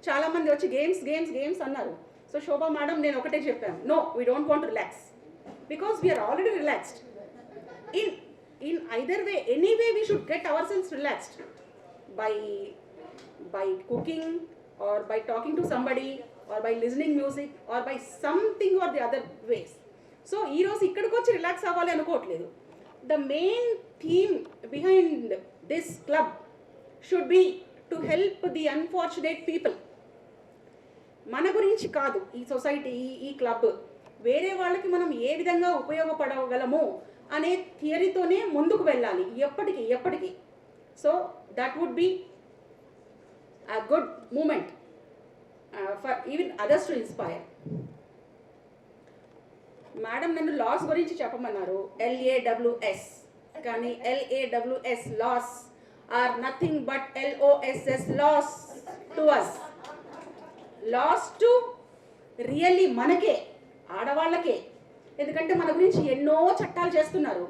చాలామంది వచ్చి గేమ్స్ అన్నారు. సో శోభా మేడం నేను ఒకటే చెప్పాను, no we don't want relax because we're already relaxed. In either way, any way we should get our selfs relaxed by cooking or by talking to somebody or by listening music or by something or the other ways. So ఈరోజు ఇక్కడికి వచ్చి relax అవ్వాలి అనుకోవట్లేదు. The main theme behind this club should be to help the unfortunate people. మన గురించి కాదు ఈ society, ఈ క్లబ్ వేరే వాళ్ళకి మనం ఏ విధంగా ఉపయోగపడగలము అనే థియరీతోనే ముందుకు వెళ్ళాలి ఎప్పటికీ. So that would be a good movement for even others to inspire. Madam నన్ను లాస్ గురించి చెప్పమన్నారు, LAWS, కానీ LAWS laws are nothing but LOSS loss to us. Loss to really మనకే, ఆడవాళ్ళకే. ఎందుకంటే మన గురించి ఎన్నో చట్టాలు చేస్తున్నారు,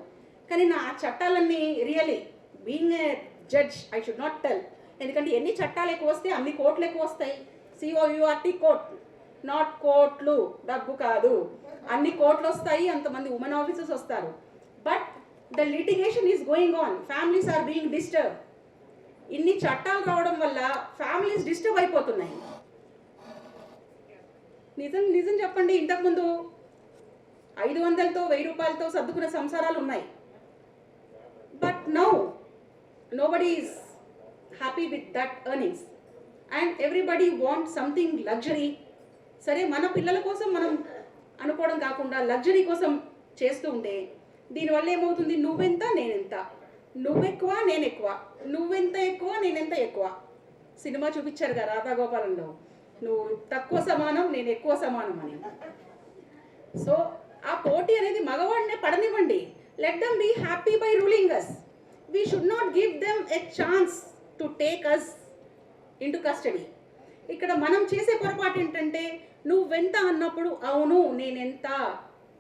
కానీ నా చట్టాలన్నీ really being a judge I should not tell. ఎందుకంటే ఎన్ని చట్టాలు ఎక్కువ వస్తే అన్ని కోట్లు ఎక్కువ వస్తాయి. COURT కోట్, నాట్ కోట్లు, డబ్బు కాదు. అన్ని కోట్లు వస్తాయి, అంతమంది ఉమెన్ ఆఫీసర్స్ వస్తారు. But the litigation is going on, families are being disturb. ఇన్ని చట్టాలు రావడం వల్ల ఫ్యామిలీస్ డిస్టర్బ్ అయిపోతున్నాయి. నిజం చెప్పండి, ఇంతకుముందు 500తో 1000 రూపాయలతో సర్దుకునే సంసారాలు ఉన్నాయి. But now nobody is happy with that earnings and everybody want something luxury. సరే, మన పిల్లల కోసం మనం అనుకోవడం కాకుండా లగ్జరీ కోసం చేస్తూ ఉంటే దీనివల్ల ఏమవుతుంది, నువ్వెంత నేనెంత, నువ్వెక్కువ నేనెక్కువ, నువ్వెంత ఎక్కువ నేనెంత ఎక్కువ. సినిమా చూపించారుగా రాధాగోపాలంలో, నువ్వు తక్కువ సమానం నేను ఎక్కువ సమానం అని. సో ఆ పోటీ అనేది మగవాడినే పడనివ్వండి. Let them be happy by ruling us. We should not give them a chance to take us into custody. ఇక్కడ మనం చేసే పొరపాటు ఏంటంటే, నువ్వెంత అన్నప్పుడు అవును నేనెంత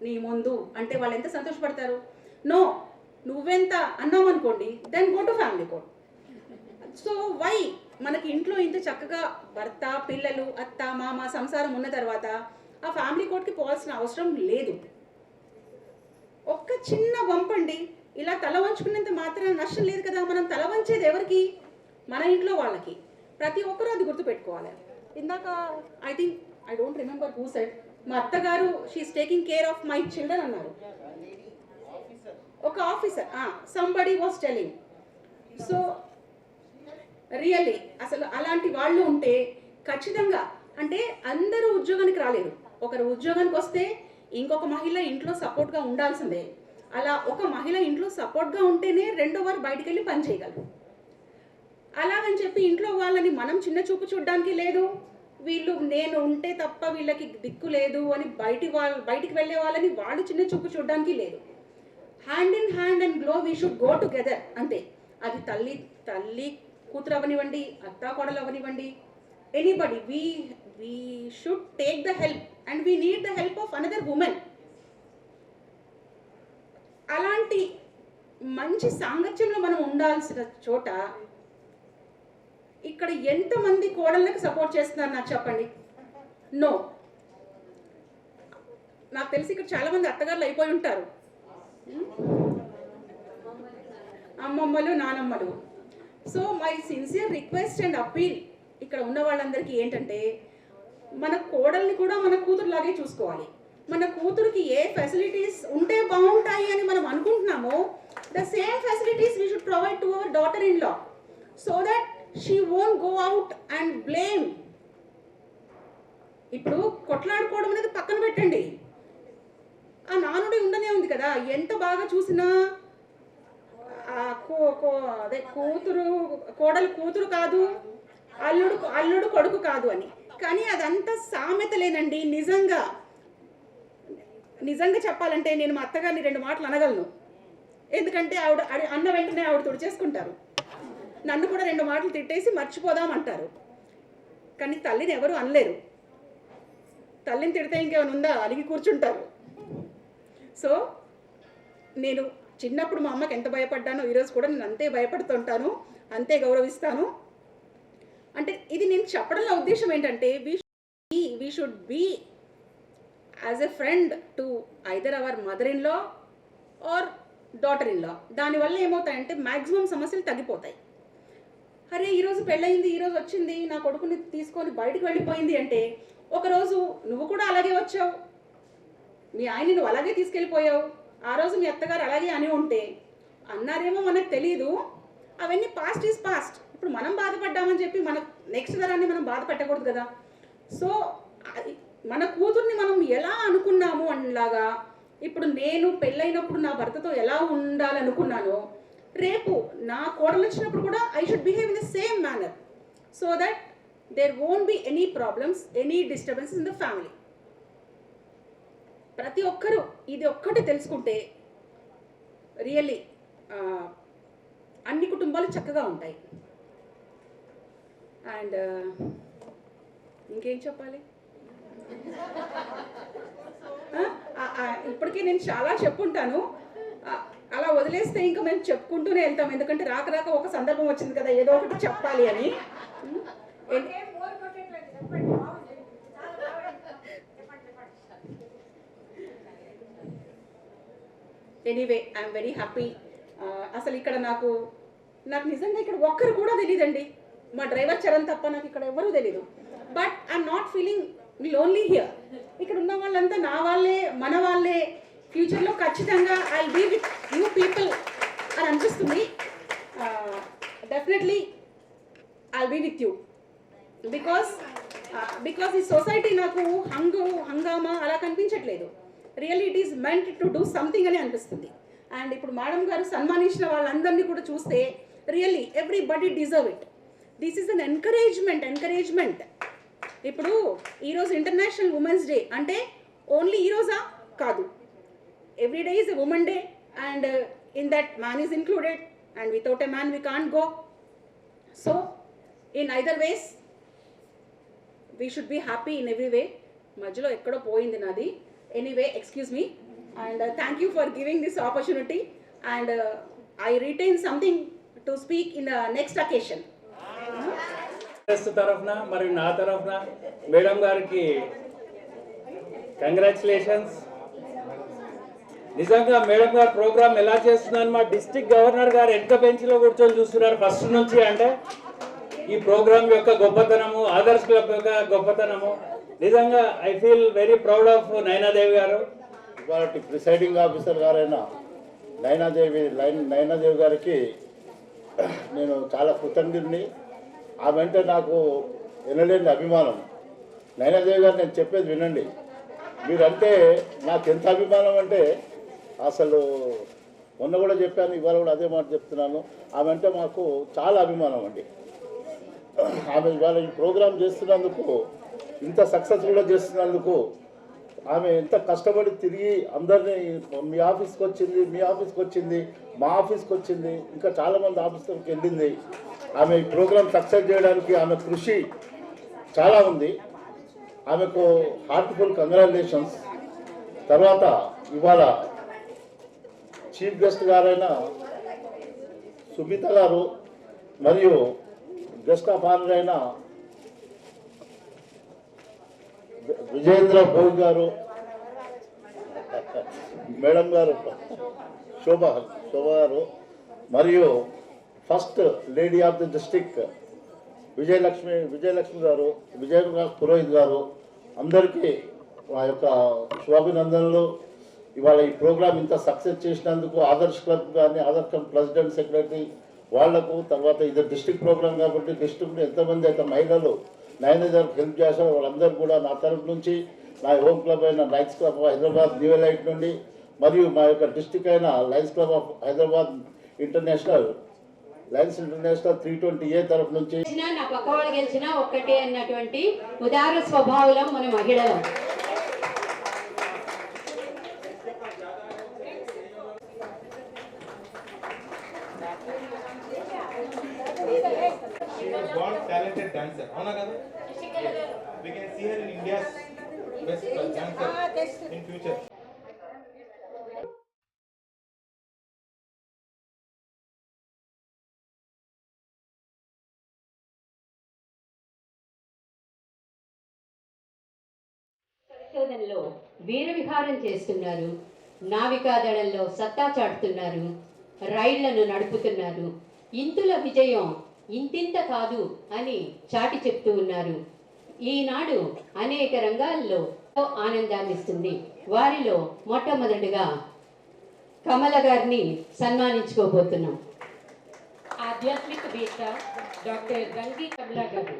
నీ ముందు అంటే వాళ్ళు ఎంత సంతోషపడతారు. నో, నువ్వెంత అన్నామనుకోండి, then go to family court. So why మనకి ఇంట్లో ఇంత చక్కగా భర్త, పిల్లలు, అత్త, మామ, సంసారం ఉన్న తర్వాత ఆ ఫ్యామిలీ కోర్ట్కి పోవాల్సిన అవసరం లేదు. ఒక్క చిన్న వంపండి, ఇలా తల వంచుకున్నంత మాత్రం నష్టం లేదు కదా. మనం తల వంచేది ఎవరికి? మన ఇంట్లో వాళ్ళకి. ప్రతి ఒక్కరూ అది గుర్తుపెట్టుకోవాలి. ఇందాక I don't remember who said, మా అత్తగారు she's taking care of my children అన్నారు. ఒక officer, somebody was telling. So really అసలు అలాంటి వాళ్ళు ఉంటే ఖచ్చితంగా, అంటే అందరూ ఉద్యోగానికి రాలేరు. ఒకరు ఉద్యోగానికి వస్తే ఇంకొక మహిళ ఇంట్లో సపోర్ట్గా ఉండాల్సిందే. అలా ఒక మహిళ ఇంట్లో సపోర్ట్గా ఉంటేనే రెండో వారు బయటికి వెళ్ళి పని చేయగలరు. అలాగని చెప్పి ఇంట్లో వాళ్ళని మనం చిన్న చూపు చూడడానికి లేదు. వీళ్ళు నేను ఉంటే తప్ప వీళ్ళకి దిక్కు లేదు అని బయటికి వెళ్ళే వాళ్ళని వాళ్ళు చిన్న చూపు చూడడానికి లేదు. Hand in hand and glow we should go together, అంతే. అది తల్లి కూతురు అవనివ్వండి, అత్తా కోడలు అవనివ్వండి, anybody. We should take the help and we need the help of another women. అలాంటి మంచి సాంగత్యంలో మనం ఉండాల్సిన చోట ఇక్కడ ఎంతమంది కోడళ్ళకి సపోర్ట్ చేస్తున్నారు నాకు చెప్పండి? నో. నాకు తెలిసి ఇక్కడ చాలా మంది అత్తగారులు అయిపోయి ఉంటారు, అమ్మమ్మలు, నానమ్మలు. So my sincere request and appeal ఇక్కడ ఉన్న వాళ్ళందరికీ ఏంటంటే, మన కోడల్ని కూడా మన కూతురులాగే చూసుకోవాలి. మన కూతురికి ఏ ఫెసిలిటీస్ ఉంటే బాగుంటాయి అని మనం అనుకుంటున్నామో, the same facilities we should provide to our daughter in law, so that she won't go out and blame. ఇప్పుడు కొట్లాడుకోవడం అనేది పక్కన పెట్టండి, ఆ నానుడి ఉండనే ఉంది కదా. ఎంత బాగా చూసినా అదే కోడలు కూతురు కాదు, అల్లుడు కొడుకు కాదు అని. కానీ అదంతా సామెతలేనండి. నిజంగా చెప్పాలంటే నేను మా అత్తగారిని 2 మాటలు అనగలను. ఎందుకంటే ఆవిడ అన్న వెంటనే ఆవిడ తుడిచేసుకుంటారు. నన్ను కూడా 2 మాటలు తిట్టేసి మర్చిపోదామంటారు. కానీ తల్లిని ఎవరు అనలేరు. తల్లిని తిడితే ఇంకేమైనా ఉందా, అలిగి కూర్చుంటారు. సో నేను చిన్నప్పుడు మా అమ్మకి ఎంత భయపడ్డానో ఈరోజు కూడా నేను అంతే భయపడుతుంటాను, అంతే గౌరవిస్తాను. అంటే ఇది నేను చెప్పడంలో ఉద్దేశం ఏంటంటే, we should be as a friend to either our mother in law or daughter in law. దానివల్ల ఏమవుతాయంటే మ్యాక్సిమం సమస్యలు తగ్గిపోతాయి. అరే ఈరోజు పెళ్ళయింది, ఈరోజు వచ్చింది, నా కొడుకుని తీసుకొని బయటకు వెళ్ళిపోయింది అంటే, ఒకరోజు నువ్వు కూడా అలాగే వచ్చావు, మీ ఆయన నువ్వు అలాగే తీసుకెళ్ళిపోయావు, ఆ రోజు మీ అత్తగారు అలాగే అని ఉంటే అన్నారేమో మనకు తెలియదు. అవన్నీ పాస్ట్ ఈజ్ పాస్ట్. ఇప్పుడు మనం బాధపడ్డామని చెప్పి మన నెక్స్ట్ తరాన్ని మనం బాధ పెట్టకూడదు కదా. సో మన కూతుర్ని మనం ఎలా అనుకున్నాము అనేలాగా ఇప్పుడు నేను పెళ్ళైనప్పుడు నా భర్తతో ఎలా ఉండాలనుకున్నానో రేపు నా కోడలు వచ్చినప్పుడు కూడా I should behave in the same manner, so that there won't be any problems, any disturbances in the family. ప్రతి ఒక్కరూ ఇది ఒక్కటి తెలుసుకుంటే రియల్లీ అన్ని కుటుంబాలు చక్కగా ఉంటాయి. అండ్ ఇంకేం చెప్పాలి, ఇప్పటికే నేను చాలా చెప్పుంటాను. అలా వదిలేస్తే ఇంకా మేము చెప్పుకుంటూనే వెళ్తాం, ఎందుకంటే రాక రాక ఒక సందర్భం వచ్చింది కదా ఏదో ఒకటి చెప్పాలి అని. Anyway I'm very happy. అసలు ఇక్కడ నాకు నిజంగా ఇక్కడ ఒక్కరు కూడా తెలియదండి, మా డ్రైవర్ చరణ్ తప్ప నాకు ఇక్కడ ఎవరూ తెలీదు. But I'm not feeling lonely here. ఇక్కడ ఉన్న వాళ్ళంతా నా వాళ్ళే, మన వాళ్ళే. ఫ్యూచర్లో ఖచ్చితంగా I be with you people అని అనిపిస్తుంది. Definitely I be with you because ఈ సొసైటీ నాకు హంగామా అలా కనిపించట్లేదు. Really it is meant to do something అని అనిపిస్తుంది. అండ్ ఇప్పుడు మేడం గారు సన్మానించిన వాళ్ళందరినీ కూడా చూస్తే really everybody deserve it. This is an encouragement. ఇప్పుడు ఈరోజు ఇంటర్నేషనల్ ఉమెన్స్ డే అంటే ఓన్లీ ఈరోజా కాదు, every day is a women day and in that man is included and without a man we can't go. So in either ways we should be happy in every way. మధ్యలో ఎక్కడో పోయింది నాది. Anyway excuse me and thank you for giving this opportunity and I retain something to speak in the next occasion. తరఫున మరియు నా తరఫున madam గారికి congratulations. నిజంగా మేడం గారు ప్రోగ్రామ్ ఎలా చేస్తున్నారని మా డిస్ట్రిక్ట్ గవర్నర్ గారు ఎంత బెంచ్లో కూర్చొని చూస్తున్నారు ఫస్ట్ నుంచి. అంటే ఈ ప్రోగ్రామ్ యొక్క గొప్పతనము, ఆదర్శ్ క్లబ్ యొక్క గొప్పతనము, నిజంగా I feel very proud of Naina Devi గారు. ఇవాళ ప్రిసైడింగ్ ఆఫీసర్ గారైన నైనాదేవి గారికి నేను చాలా కృతజ్ఞుడిని. ఆమె అంటే నాకు వినలేని అభిమానం. నైనాదేవి గారు నేను చెప్పేది వినండి. మీరంటే నాకు ఎంత అభిమానం అంటే అసలు మొన్న కూడా చెప్పాను, ఇవాళ కూడా అదే మాట చెప్తున్నాను. ఆమె అంటే మాకు చాలా అభిమానం అండి. ఆమె ఇవాళ ఈ ప్రోగ్రాం చేస్తున్నందుకు, ఇంత సక్సెస్ఫుల్గా చేస్తున్నందుకు, ఆమె ఎంత కష్టపడి తిరిగి అందరినీ మీ ఆఫీస్కి వచ్చింది, మా ఆఫీస్కి వచ్చింది, ఇంకా చాలామంది ఆఫీస్కి వెళ్ళింది. ఆమె ఈ ప్రోగ్రాం సక్సెస్ చేయడానికి ఆమె కృషి చాలా ఉంది. ఆమెకు హార్ట్ఫుల్ కంగ్రాచులేషన్స్. తర్వాత ఇవాళ చీఫ్ గెస్ట్ గారైన సుమిత గారు మరియు గెస్ట్ ఆఫ్ ఆనర్ అయిన విజయేంద్ర భోగ్ గారు, మేడం గారు శోభ గారు, మరియు first lady of the district Vijayalakshmi గారు, విజయప్రకాష్ పురోహిత్ గారు, అందరికీ మా యొక్క శుభాభినందనలు. ఇవాళ ఈ ప్రోగ్రాం ఇంత సక్సెస్ చేసినందుకు ఆదర్శ్ క్లబ్ కానీ, ఆదర్శ్ క్లబ్ ప్రెసిడెంట్, సెక్రటరీ వాళ్లకు, తర్వాత ఇది డిస్ట్రిక్ట్ ప్రోగ్రాం కాబట్టి డిస్ట్రిక్ట్లో ఎంతమంది అయితే మహిళలు నైనాదేవికి హెల్ప్ చేశారు వాళ్ళందరూ కూడా నా తరఫు నుంచి, నా హోమ్ క్లబ్ అయిన Lions club of Hyderabad new light నుండి, మరియు మా యొక్క డిస్ట్రిక్ట్ అయిన Lions club of Hyderabad Lions international 320A తరఫు నుంచి నా పక్క వాళ్ళు గెలిచినా ఒక్కటే అన్నటువంటి ఉదార స్వభావం మన మహిళలు. talented dancer. అవునా కదా? We can see her in India's best dancer in future. పరిశోధనలో వీర విహారం చేస్తున్నారు, నావికాదళంలో సత్తా చాటుతున్నారు, రైళ్లను నడుపుతున్నారు. ఇంతుల విజయం ఇంతింత కాదు అని చాటి చెప్తూ ఉన్నారు. ఈనాడు అనేక రంగాల్లో ఆనందాన్ని ఇస్తుంది. వారిలో మొట్టమొదటిగా కమల గారిని సన్మానించుకోబోతున్నాం. ఆధ్యాత్మికవేత్త డాక్టర్ రంగి కమల గారు.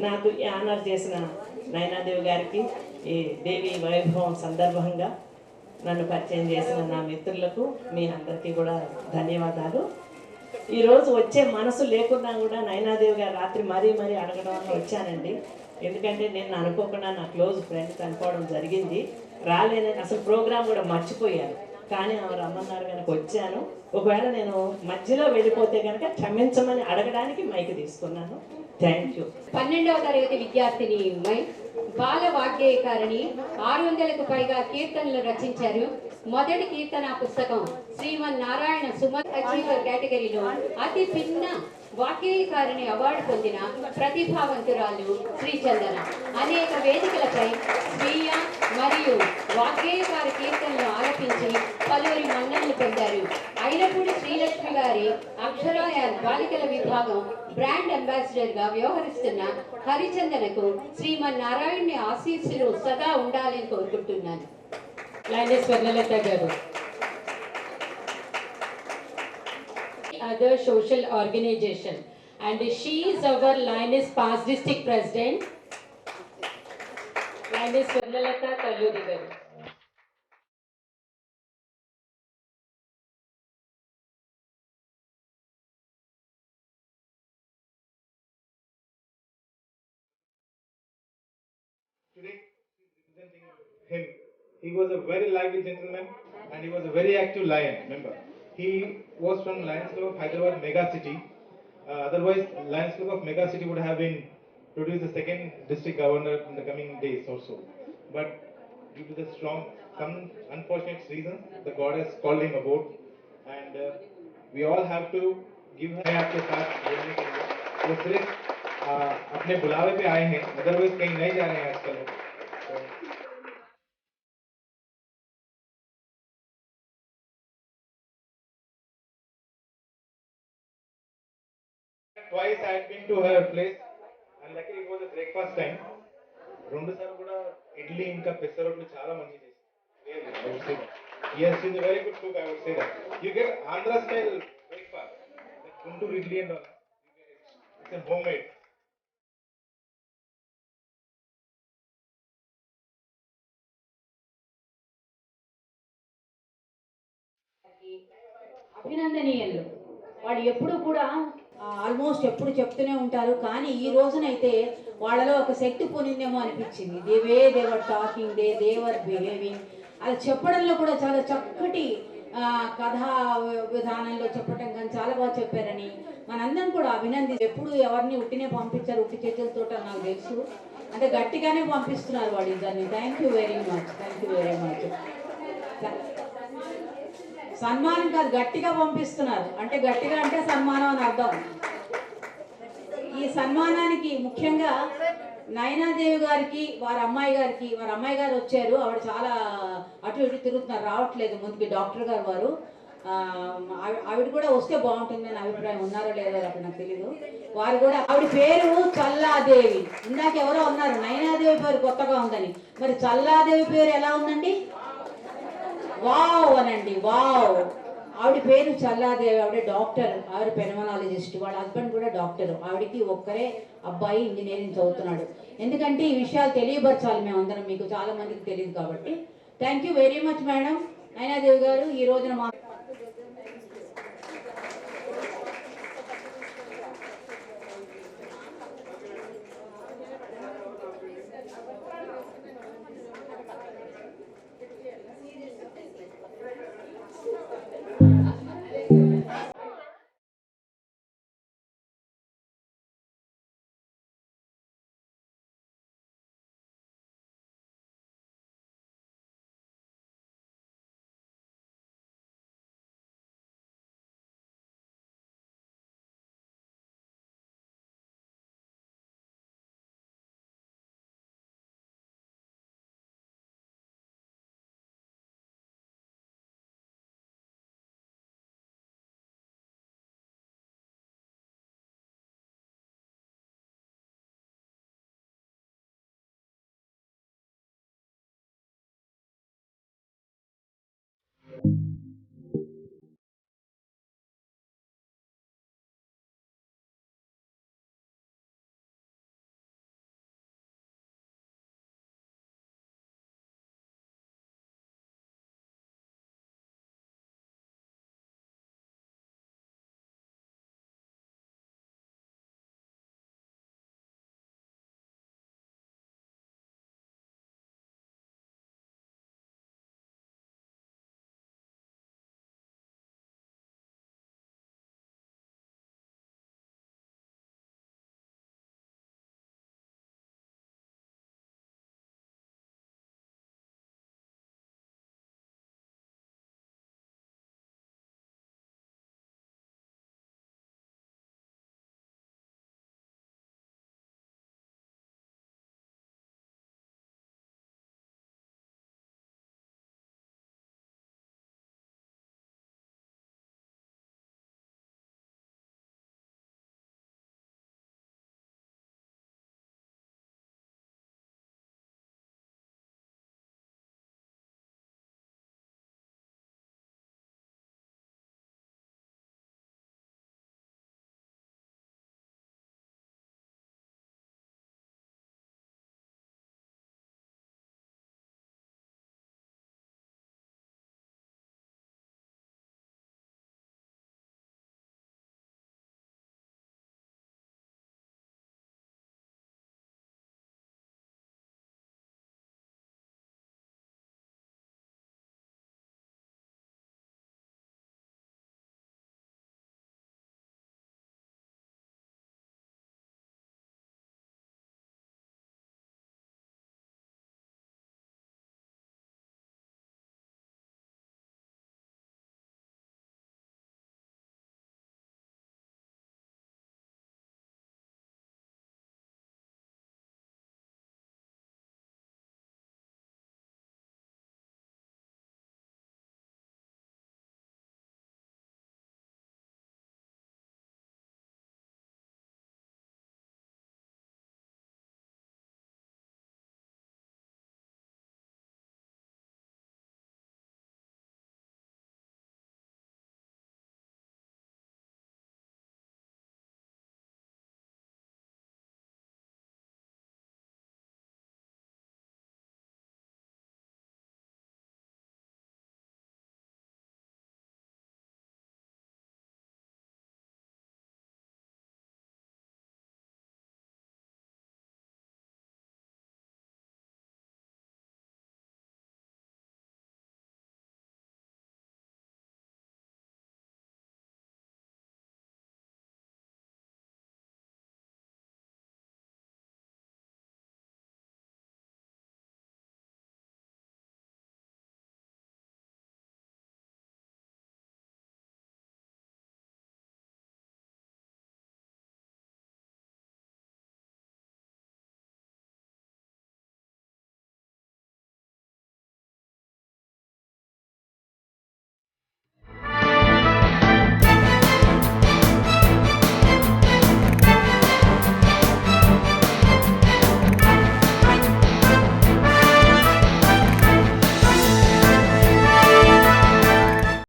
నాకు ఈ ఆనర్ చేసిన నయనాదేవి గారికి ఈ దేవి వైభవం సందర్భంగా నన్ను పరిచయం చేసిన నా మిత్రులకు మీ అందరికీ కూడా ధన్యవాదాలు. ఈరోజు వచ్చే మనసు లేకున్నా కూడా నయనాదేవి గారు రాత్రి మరీ అడగడం వల్ల వచ్చానండి. ఎందుకంటే నేను అనుకోకుండా నా క్లోజ్ ఫ్రెండ్ కనుక్కోవడం జరిగింది. రాలేనని అసలు ప్రోగ్రామ్ కూడా మర్చిపోయాను. కానీ ఆమె రమ్మన్నారు కనుక వచ్చాను. ఒకవేళ నేను మధ్యలో వెళ్ళిపోతే కనుక క్షమించమని అడగడానికి మైక్ తీసుకున్నాను. Thank you. 12వ తరగతి విద్యార్థిని బాల వాగ్గేయకారిణి 600కు పైగా కీర్తనలు రచించారు. మొదటి కీర్తన పుస్తకం శ్రీమన్నారాయణ సుమన్ అచీవర్ కేటగిరీలో అతి చిన్న వాగ్గేయకారిణి అవార్డు పొందిన ప్రతిభావంతురాలు శ్రీచందన. అనేక వేదికలపై స్వీయ మరియు వాగ్గేయకారి కీర్తనలు ఆలపించి పలువురి మన్ననలు పొందారు. అయినప్పుడు శ్రీలక్ష్మి గారి అక్షరాయ బాలికల విభాగం బ్రాండ్ అంబాసిడర్ గా వ్యవహరిస్తున్న హరిచందనకు శ్రీమన్నారాయణుని ఆశీస్సులు సదా ఉండాలని కోరుకుంటున్నాను. Lioness Varnalata garu. Other social organization, and she is our Lioness past district president, Lioness Varnalata Kalluri garu. Today, representing him, he was a very lively gentleman and he was a very active lion. Remember, he was from Lions Club of Hyderabad Mega City. Otherwise, Lions Club of Mega City would have been produced the second district governor in the coming days or so. But due to some unfortunate reasons, the God has called him aboard, and we all have to give him आपके साथ बोलने के लिए. वो सिर्फ अपने बुलावे पे आए हैं, अदरवाइज कहीं नहीं जा रहे हैं आजकल. Twice I had been to her place, and luckily it was a breakfast time. రెండు సార్లు కూడా ఇడ్లీ ఇంకా పెసరట్లు చాలా మంచి చేసి. Really, I would say that. Yes, she's a very good cook. I would say that. You get Andhra style breakfast, like Guntur idli and all. It's a homemade. అభినందనీయులు. వాళ్ళు ఎప్పుడు కూడా ఆల్మోస్ట్ ఎప్పుడు చెప్తూనే ఉంటారు, కానీ ఈ రోజునైతే వాళ్ళలో ఒక శక్తి పొందిందేమో అనిపించింది. దేవర్ టాకింగ్, దేవర్ బిహేవింగ్, అది చెప్పడంలో కూడా చాలా చక్కటి కథా విధానంలో చెప్పటం కానీ చాలా బాగా చెప్పారని మనందరం కూడా ఎప్పుడు ఎవరిని ఉట్టినే పంపించారు, ఉట్టి చేతులతో నాకు తెలుసు, అంటే గట్టిగానే పంపిస్తున్నారు వాడు ఇద్దరిని. Thank you very much. సన్మానం కాదు, గట్టిగా పంపిస్తున్నారు. అంటే గట్టిగా అంటే సన్మానం అని అర్థం. ఈ సన్మానానికి ముఖ్యంగా నయనాదేవి గారికి, వారి అమ్మాయి గారు వచ్చారు. ఆవిడ చాలా అటు ఇటు తిరుగుతున్నారు, రావట్లేదు ముందుకి. డాక్టర్ గారు వారు ఆవిడ కూడా వస్తే బాగుంటుందని అభిప్రాయం. ఉన్నారో లేదో అక్కడ నాకు తెలీదు. వారు కూడా, ఆవిడ పేరు చల్లాదేవి. ఇందాక ఎవరో ఉన్నారు నయనాదేవి పేరు కొత్తగా ఉందని, మరి చల్లాదేవి పేరు ఎలా ఉందండి? వావ్ అనండి, వావ్. ఆవిడ పేరు చల్లాదేవి. ఆవిడ డాక్టర్, ఆవిడ పెనమాలజిస్ట్. వాళ్ళ హస్బెండ్ కూడా డాక్టర్. ఆవిడకి ఒక్కరే అబ్బాయి ఇంజనీరింగ్ చదువుతున్నాడు. ఎందుకంటే ఈ విషయాలు తెలియపరచాలి మేమందరం, మీకు చాలా మందికి తెలియదు కాబట్టి. Thank you very much madam Nayanadevi గారు. ఈ రోజున మా